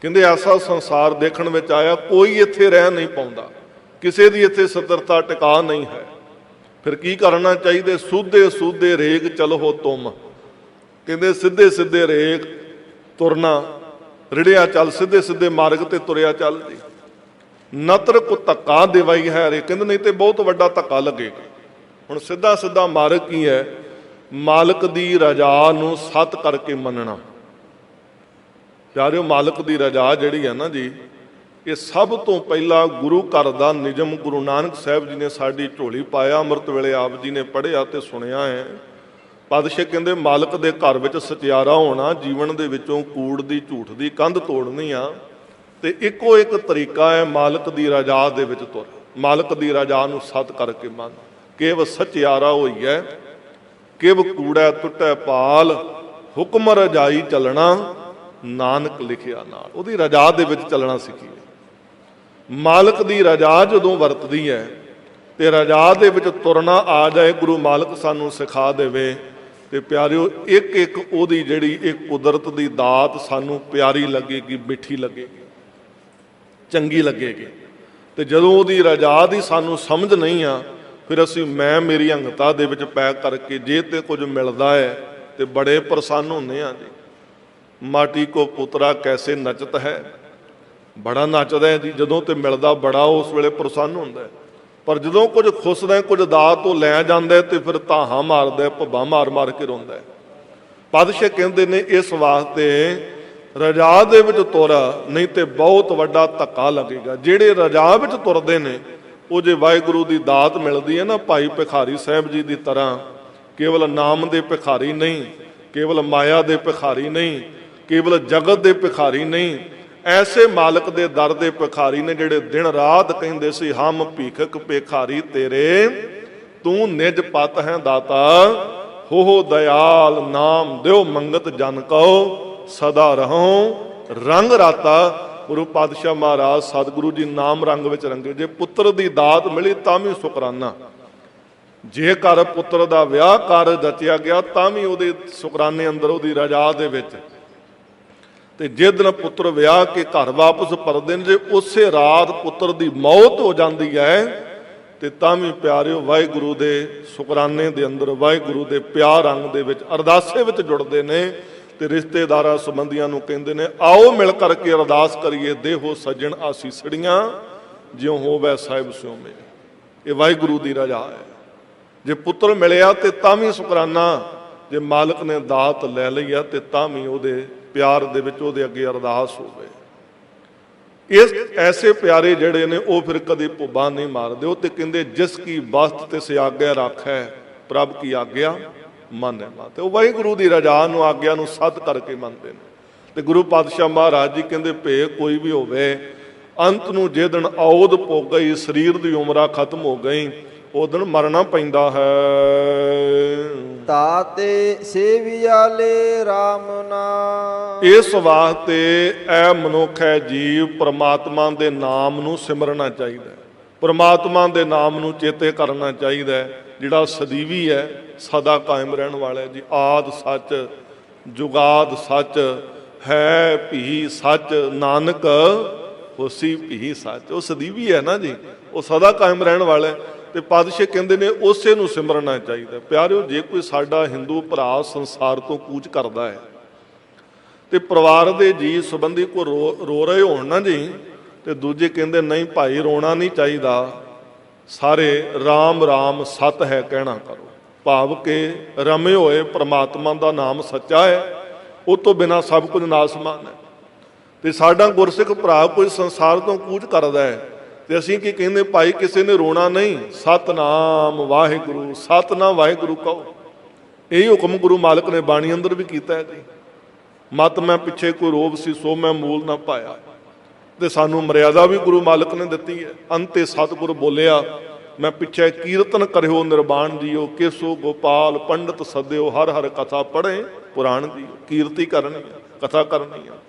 ਕਹਿੰਦੇ ਐਸਾ ਸੰਸਾਰ ਦੇਖਣ ਵਿੱਚ ਆਇਆ, ਕੋਈ ਇੱਥੇ ਰਹਿ ਨਹੀਂ ਪਾਉਂਦਾ, ਕਿਸੇ ਦੀ ਇੱਥੇ ਸਤਰਤਾ ਟਿਕਾ ਨਹੀਂ ਹੈ। ਫਿਰ ਕੀ ਕਰਨਾ ਚਾਹੀਦਾ? ਸੂਧੇ ਸੂਧੇ ਰੇਗ ਚਲੋ ਤੁਮ। ਕਹਿੰਦੇ ਸਿੱਧੇ ਸਿੱਧੇ ਰੇਗ ਤੁਰਨਾ, ਰਿੜਿਆ ਚੱਲ, ਸਿੱਧੇ ਸਿੱਧੇ ਮਾਰਗ ਤੇ ਤੁਰਿਆ ਚੱਲ ਜੀ। ਨਤਰ ਕੋ ਧੱਕਾ ਦੇਵਾਈ ਹੈ ਰੇ। ਕਹਿੰਦੇ ਨਹੀਂ ਤੇ ਬਹੁਤ ਵੱਡਾ ਧੱਕਾ ਲੱਗੇਗਾ। ਹੁਣ ਸਿੱਧਾ ਸਿੱਧਾ ਮਾਰਗ ਕੀ ਹੈ? ਮਾਲਕ ਦੀ ਰਜ਼ਾ ਨੂੰ ਸੱਤ ਕਰਕੇ ਮੰਨਣਾ। ਪਿਆਰਿਓ ਮਾਲਕ ਦੀ ਰਜ਼ਾ ਜਿਹੜੀ ਹੈ ਨਾ ਜੀ, ਇਹ ਸਭ ਤੋਂ ਪਹਿਲਾਂ ਗੁਰੂ ਘਰ ਦਾ ਨਿਯਮ ਗੁਰੂ ਨਾਨਕ ਸਾਹਿਬ ਜੀ ਨੇ ਸਾਡੀ ਝੋਲੀ ਪਾਇਆ। ਅੰਮ੍ਰਿਤ ਵੇਲੇ ਆਪ ਜੀ ਨੇ ਪੜ੍ਹਿਆ ਤੇ ਸੁਣਿਆ ਹੈ। ਪਾਤਸ਼ਾਹ ਕਹਿੰਦੇ ਮਾਲਕ ਦੇ ਘਰ ਵਿੱਚ ਸਚਿਆਰਾ ਹੋਣਾ, ਜੀਵਨ ਦੇ ਵਿੱਚੋਂ ਕੂੜ ਦੀ ਝੂਠ ਦੀ ਕੰਧ ਤੋੜਨੀ ਆ, ਤੇ ਇੱਕੋ ਇੱਕ ਤਰੀਕਾ ਹੈ ਮਾਲਕ ਦੀ ਰਜ਼ਾ ਦੇ ਵਿੱਚ ਤੁਰ, ਮਾਲਕ ਦੀ ਰਜ਼ਾ ਨੂੰ ਸੱਤ ਕਰਕੇ ਮੰਨ। ਕੇਵ ਸਚਿਆਰਾ ਹੋਈ ਹੈ, ਕਿਵ ਕੂੜਾ ਟੁੱਟੈ ਪਾਲ, ਹੁਕਮ ਰਜਾਈ ਚੱਲਣਾ, ਨਾਨਕ ਲਿਖਿਆ ਨਾਲ। ਉਹਦੀ ਰਜ਼ਾ ਦੇ ਵਿੱਚ ਚੱਲਣਾ ਸਿੱਖੀਏ। ਮਾਲਕ ਦੀ ਰਜ਼ਾ ਜਦੋਂ ਵਰਤਦੀ ਹੈ ਤੇ ਰਜ਼ਾ ਦੇ ਵਿੱਚ ਤੁਰਨਾ ਆ ਜਾਏ, ਗੁਰੂ ਮਾਲਕ ਸਾਨੂੰ ਸਿਖਾ ਦੇਵੇ, ਤੇ ਪਿਆਰਿਓ ਇੱਕ ਇੱਕ ਉਹਦੀ ਜਿਹੜੀ ਇਹ ਕੁਦਰਤ ਦੀ ਦਾਤ ਸਾਨੂੰ ਪਿਆਰੀ ਲੱਗੇਗੀ, ਮਿੱਠੀ ਲੱਗੇਗੀ, ਚੰਗੀ ਲੱਗੇਗੀ। ਤੇ ਜਦੋਂ ਉਹਦੀ ਰਜ਼ਾ ਦੀ ਸਾਨੂੰ ਸਮਝ ਨਹੀਂ ਆ, ਫਿਰ ਅਸੀਂ ਮੈਂ ਮੇਰੀ ਅਹੰਤਾ ਦੇ ਵਿੱਚ ਪੈ ਕਰਕੇ ਜੇ ਤੇ ਕੁਝ ਮਿਲਦਾ ਹੈ ਤੇ ਬੜੇ ਪ੍ਰਸੰਨ ਹੁੰਦੇ ਆ ਜੀ। ਮਾਟੀ ਕੋ ਪੁੱਤਰਾ ਕੈਸੇ ਨਚਤ ਹੈ, ਬੜਾ ਨੱਚਦਾ ਹੈ ਜੀ। ਜਦੋਂ ਤੇ ਮਿਲਦਾ ਬੜਾ ਉਸ ਵੇਲੇ ਪ੍ਰਸੰਨ ਹੁੰਦਾ ਹੈ, ਪਰ ਜਦੋਂ ਕੁਝ ਖੁੱਸਦਾ, ਕੁਝ ਦਾਤ ਉਹ ਲੈ ਜਾਂਦਾ ਤੇ ਫਿਰ ਧਾਹਾਂ ਮਾਰਦਾ, ਭੱਬਾਂ ਮਾਰ ਮਾਰ ਕੇ ਰੋਂਦਾ। ਪਾਤਸ਼ਾਹ ਕਹਿੰਦੇ ਨੇ ਇਸ ਵਾਸਤੇ ਰਜਾ ਦੇ ਵਿੱਚ ਤੁਰ, ਨਹੀਂ ਤੇ ਬਹੁਤ ਵੱਡਾ ਧੱਕਾ ਲੱਗੇਗਾ। ਜਿਹੜੇ ਰਜਾ ਵਿੱਚ ਤੁਰਦੇ ਨੇ ਉਹ ਜੇ ਵਾਹਿਗੁਰੂ ਦੀ ਦਾਤ ਮਿਲਦੀ ਹੈ ਨਾ, ਭਾਈ ਭਿਖਾਰੀ ਸਾਹਿਬ ਜੀ ਦੀ ਤਰ੍ਹਾਂ ਕੇਵਲ ਨਾਮ ਦੇ ਭਿਖਾਰੀ ਨਹੀਂ, ਕੇਵਲ ਮਾਇਆ ਦੇ ਭਿਖਾਰੀ ਨਹੀਂ, ਕੇਵਲ ਜਗਤ ਦੇ ਭਿਖਾਰੀ ਨਹੀਂ, ਐਸੇ ਮਾਲਕ ਦੇ ਦਰ ਦੇ ਭਿਖਾਰੀ ਨੇ ਜਿਹੜੇ ਦਿਨ ਰਾਤ ਕਹਿੰਦੇ ਸੀ ਹਮ ਭੀਖਕ ਭਿਖਾਰੀ ਤੇਰੇ, ਤੂੰ ਨਿਜ ਪਤ ਹੈ ਦਾਤਾ, ਹੋ ਦਇਆਲ ਨਾਮ ਦਿਓ ਮੰਗਤ ਜਨ ਕਉ, ਸਦਾ ਰਹੋ ਰੰਗ ਰਾਤਾ। ਗੁਰੂ ਪਾਤਸ਼ਾਹ ਮਹਾਰਾਜ ਸਤਿਗੁਰੂ ਜੀ ਨਾਮ ਰੰਗ ਵਿੱਚ ਰੰਗੇ। ਜੇ ਪੁੱਤਰ ਦੀ ਦਾਤ ਮਿਲੀ ਤਾਂ ਵੀ ਸ਼ੁਕਰਾਨਾ, ਜੇ ਘਰ ਪੁੱਤਰ ਦਾ ਵਿਆਹ ਕਰ ਰਚਿਆ ਗਿਆ ਤਾਂ ਵੀ ਉਹਦੇ ਸ਼ੁਕਰਾਨੇ ਅੰਦਰ, ਉਹਦੀ ਰਜਾ ਦੇ ਵਿੱਚ। ਤੇ ਜਿਸ ਦਿਨ ਪੁੱਤਰ ਵਿਆਹ ਕੇ ਘਰ ਵਾਪਸ ਪਰਦੇ ਨੇ, ਜੇ ਉਸੇ ਰਾਤ ਪੁੱਤਰ ਦੀ ਮੌਤ ਹੋ ਜਾਂਦੀ ਹੈ ਤੇ ਤਾਂ ਵੀ ਪਿਆਰਿਓ ਵਾਹਿਗੁਰੂ ਦੇ ਸ਼ੁਕਰਾਨੇ ਦੇ ਅੰਦਰ, ਵਾਹਿਗੁਰੂ ਦੇ ਪਿਆਰ ਰੰਗ ਦੇ ਵਿੱਚ ਅਰਦਾਸੇ ਵਿੱਚ ਜੁੜਦੇ ਨੇ। ਤੇ ਰਿਸ਼ਤੇਦਾਰਾਂ ਸੰਬੰਧੀਆਂ ਨੂੰ ਕਹਿੰਦੇ ਨੇ ਆਓ ਮਿਲ ਕਰਕੇ ਅਰਦਾਸ ਕਰੀਏ, ਦੇਹੋ ਸੱਜਣ ਆਸੀਸੜੀਆਂ ਜਿਉਂ ਹੋਵੇ ਸਾਹਿਬ ਸਿਉ ਮੇਰੇ। ਇਹ ਵਾਹਿਗੁਰੂ ਦੀ ਰਜ਼ਾ ਹੈ। ਜੇ ਪੁੱਤਰ ਮਿਲਿਆ ਤੇ ਤਾਂ ਵੀ ਸ਼ੁਕਰਾਨਾ, ਜੇ ਮਾਲਕ ਨੇ ਦਾਤ ਲੈ ਲਈ ਆ ਤੇ ਤਾਂ ਵੀ ਉਹਦੇ ਪਿਆਰ ਦੇ ਵਿੱਚ ਉਹਦੇ ਅੱਗੇ ਅਰਦਾਸ ਹੋਵੇ। ਇਸ ਐਸੇ ਪਿਆਰੇ ਜਿਹੜੇ ਨੇ ਉਹ ਫਿਰ ਕਦੇ ਭੁੱਬਾਂ ਨਹੀਂ ਮਾਰਦੇ। ਉਹ ਤੇ ਕਹਿੰਦੇ ਜਿਸ ਕੀ ਬਸਤ ਤੇ ਸਿਆਗਿਆ ਰੱਖੈ, ਪ੍ਰਭ ਕੀ ਆਗਿਆ ਮੰਨੈ ਮਾ। ਤੇ ਉਹ ਵਾਹਿਗੁਰੂ ਦੀ ਰਜ਼ਾ ਨੂੰ, ਆਗਿਆ ਨੂੰ ਸੱਤ ਕਰਕੇ ਮੰਨਦੇ ਨੇ। ਤੇ ਗੁਰੂ ਪਾਤਸ਼ਾਹ ਮਹਾਰਾਜ ਜੀ ਕਹਿੰਦੇ ਭੇ ਕੋਈ ਵੀ ਹੋਵੇ, ਅੰਤ ਨੂੰ ਜੇ ਦਿਨ ਔਦ ਪੁੱਗ ਗਈ, ਸਰੀਰ ਦੀ ਉਮਰਾਂ ਖਤਮ ਹੋ ਗਈ, ਉਹ ਦਿਨ ਮਰਨਾ ਪੈਂਦਾ ਹੈ। ਤਾਤੇ ਸੇਵਿਆਲੇ ਰਾਮ ਨਾਮ। ਇਸ ਵਾਸਤੇ ਐ ਮਨੁੱਖ ਹੈ ਜੀਵ ਪ੍ਰਮਾਤਮਾ ਦੇ ਨਾਮ ਨੂੰ ਸਿਮਰਨਾ ਚਾਹੀਦਾ, ਪ੍ਰਮਾਤਮਾ ਦੇ ਨਾਮ ਨੂੰ ਚੇਤੇ ਕਰਨਾ ਚਾਹੀਦਾ, ਜਿਹੜਾ ਸਦੀਵੀ ਹੈ, ਸਦਾ ਕਾਇਮ ਰਹਿਣ ਵਾਲਾ ਜੀ। ਆਦ ਸੱਚ ਜੁਗਾਦ ਸੱਚ ਹੈ, ਭੀ ਸੱਚ ਨਾਨਕ ਹੋਸੀ ਭੀ ਸੱਚ। ਉਹ ਸਦੀਵੀ ਹੈ ਨਾ ਜੀ, ਉਹ ਸਦਾ ਕਾਇਮ ਰਹਿਣ ਵਾਲਾ। ਤੇ ਪਾਤਸ਼ਾਹ ਕਹਿੰਦੇ ਨੇ ਉਸੇ ਨੂੰ ਸਿਮਰਨਾ ਚਾਹੀਦਾ। ਪਿਆਰਿਓ ਜੇ ਕੋਈ ਸਾਡਾ ਹਿੰਦੂ ਭਰਾ ਸੰਸਾਰ ਤੋਂ ਕੂਚ ਕਰਦਾ ਹੈ ਤੇ ਪਰਿਵਾਰ ਦੇ ਜੀ ਸੰਬੰਧੀ ਕੋ ਰੋ ਰਹੇ ਹੋਣ ਨਾ ਜੀ, ਤੇ ਦੂਜੇ ਕਹਿੰਦੇ ਨਹੀਂ ਭਾਈ ਰੋਣਾ ਨਹੀਂ ਚਾਹੀਦਾ, ਸਾਰੇ ਰਾਮ ਰਾਮ ਸਤ ਹੈ ਕਹਿਣਾ ਕਰੋ। ਭਾਵ ਕਿ ਰਮੇ ਹੋਏ ਪ੍ਰਮਾਤਮਾ ਦਾ ਨਾਮ ਸੱਚਾ ਹੈ, ਉਹ ਤੋਂ ਬਿਨਾਂ ਸਭ ਕੁਝ ਨਾਸਮਾਨ ਹੈ। ਤੇ ਸਾਡਾ ਗੁਰਸਿੱਖ ਭਰਾ ਕੋਈ ਸੰਸਾਰ ਤੋਂ ਕੂਚ ਕਰਦਾ ਹੈ ਤੇ ਅਸੀਂ ਕੀ ਕਹਿੰਦੇ ਭਾਈ ਕਿਸੇ ਨੇ ਰੋਣਾ ਨਹੀਂ, ਸਤਨਾਮ ਵਾਹਿਗੁਰੂ, ਸਤਨਾਮ ਵਾਹਿਗੁਰੂ ਕਹੋ। ਇਹੀ ਹੁਕਮ ਗੁਰੂ ਮਾਲਕ ਨੇ ਬਾਣੀ ਅੰਦਰ ਵੀ ਕੀਤਾ ਹੈ ਜੀ। ਮਤ ਮੈਂ ਪਿੱਛੇ ਕੋਈ ਰੋਬ ਸੀ ਸੋ ਮੈਂ ਮੂਲ ਨਾ ਪਾਇਆ। ਤੇ ਸਾਨੂੰ ਮਰਿਆਦਾ ਵੀ ਗੁਰੂ ਮਾਲਕ ਨੇ ਦਿੱਤੀ ਹੈ। ਅੰਤੇ ਸਤਿਗੁਰ ਬੋਲਿਆ ਮੈਂ ਪਿੱਛੇ ਕੀਰਤਨ ਕਰਿਓ ਨਿਰਵਾਣ ਜੀਓ, ਕੇਸੋ ਗੋਪਾਲ ਪੰਡਤ ਸਦਿਓ, ਹਰ ਹਰ ਕਥਾ ਪੜ੍ਹੇ ਪੁਰਾਣ ਦੀ। ਕੀਰਤੀ ਕਰਨੀ ਹੈ, ਕਥਾ ਕਰਨੀ ਹੈ।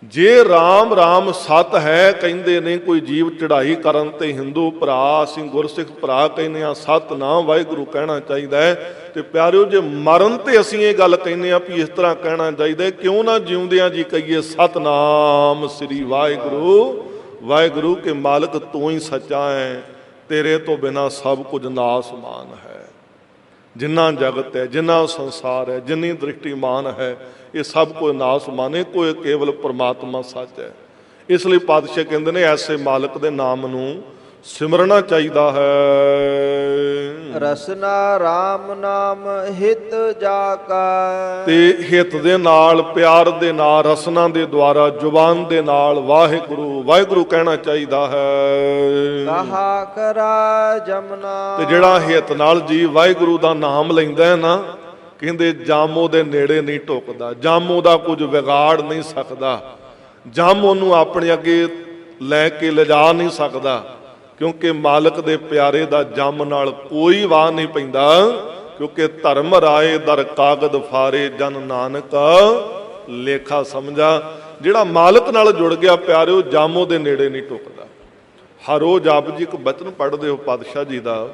ਜੇ ਰਾਮ ਰਾਮ ਸਤ ਹੈ ਕਹਿੰਦੇ ਨੇ ਕੋਈ ਜੀਵ ਚੜ੍ਹਾਈ ਕਰਨ ਤੇ ਹਿੰਦੂ ਭਰਾ, ਅਸੀਂ ਗੁਰਸਿੱਖ ਭਰਾ ਕਹਿੰਦੇ ਆ ਸਤਨਾਮ ਵਾਹਿਗੁਰੂ ਕਹਿਣਾ ਚਾਹੀਦਾ ਹੈ। ਤੇ ਪਿਆਰਿਓ ਜੇ ਮਰਨ ਤੇ ਅਸੀਂ ਇਹ ਗੱਲ ਕਹਿੰਦੇ ਆ ਵੀ ਇਸ ਤਰ੍ਹਾਂ ਕਹਿਣਾ ਚਾਹੀਦਾ, ਕਿਉਂ ਨਾ ਜਿਉਂਦਿਆਂ ਜੀ ਕਹੀਏ ਸਤਨਾਮ ਸ੍ਰੀ ਵਾਹਿਗੁਰੂ। ਵਾਹਿਗੁਰੂ ਕੇ ਮਾਲਕ ਤੂੰ ਹੀ ਸੱਚਾ ਹੈ, ਤੇਰੇ ਤੋਂ ਬਿਨਾਂ ਸਭ ਕੁਝ ਨਾਸਮਾਨ ਹੈ। ਜਿੰਨਾ ਜਗਤ ਹੈ, ਜਿੰਨਾ ਸੰਸਾਰ ਹੈ, ਜਿੰਨੀ ਦ੍ਰਿਸ਼ਟੀਮਾਨ ਹੈ, ਇਹ ਸਭ ਕੁਝ ਨਾਸਮਾਨ ਹੈ, ਕੋਈ ਕੇਵਲ ਪਰਮਾਤਮਾ ਸੱਚ ਹੈ। ਇਸ ਲਈ ਪਾਤਸ਼ਾਹ ਕਹਿੰਦੇ ਨੇ ਐਸੇ ਮਾਲਕ ਦੇ ਨਾਮ ਨੂੰ ਸਿਮਰਨਾ ਚਾਹੀਦਾ ਹੈ। ਰਸਨਾ ਰਾਮ ਨਾਮ ਹਿਤ ਜਾ ਕਾ। ਤੇ ਹਿਤ ਦੇ ਨਾਲ, ਪਿਆਰ ਦੇ ਨਾਲ, ਰਸਨਾ ਦੇ ਦੁਆਰਾ, ਜ਼ੁਬਾਨ ਦੇ ਨਾਲ ਵਾਹਿਗੁਰੂ ਵਾਹਿਗੁਰੂ ਕਹਿਣਾ ਚਾਹੀਦਾ ਹੈ। ਕਹਾ ਕਰਾ ਜਮਨਾ। ਤੇ ਜਿਹੜਾ ਹਿਤ ਨਾਲ ਜੀ ਵਾਹਿਗੁਰੂ ਦਾ ਨਾਮ ਲੈਂਦਾ ਹੈ ਨਾ, ਕਹਿੰਦੇ ਜਾਮੋ ਦੇ ਨੇੜੇ ਨਹੀਂ ਢੁਕਦਾ, ਜਾਮੋ ਦਾ ਕੁਝ ਵਿਗਾੜ ਨਹੀਂ ਸਕਦਾ, ਜਮ ਉਹਨੂੰ ਆਪਣੇ ਅੱਗੇ ਲੈ ਕੇ ਲਿਜਾ ਨਹੀਂ ਸਕਦਾ, ਕਿਉਂਕਿ ਮਾਲਕ ਦੇ ਪਿਆਰੇ ਦਾ ਜੰਮ ਨਾਲ ਕੋਈ ਵਾਹ ਨਹੀਂ ਪੈਂਦਾ। ਕਿਉਂਕਿ ਧਰਮ ਰਾਏ ਦਰ ਕਾਗਦ ਫਾਰੇ, ਜਨ ਨਾਨਕ ਲੇਖਾ ਸਮਝਾ। ਜਿਹੜਾ ਮਾਲਕ ਨਾਲ ਜੁੜ ਗਿਆ ਪਿਆਰਿਓ, ਜੰਮ ਉਹਦੇ ਨੇੜੇ ਨਹੀਂ ਟੁਕਦਾ। ਹਰ ਰੋਜ਼ ਆਪ ਜੀ ਇੱਕ ਬਚਨ ਪੜ੍ਹਦੇ ਹੋ ਪਾਤਸ਼ਾਹ ਜੀ ਦਾ,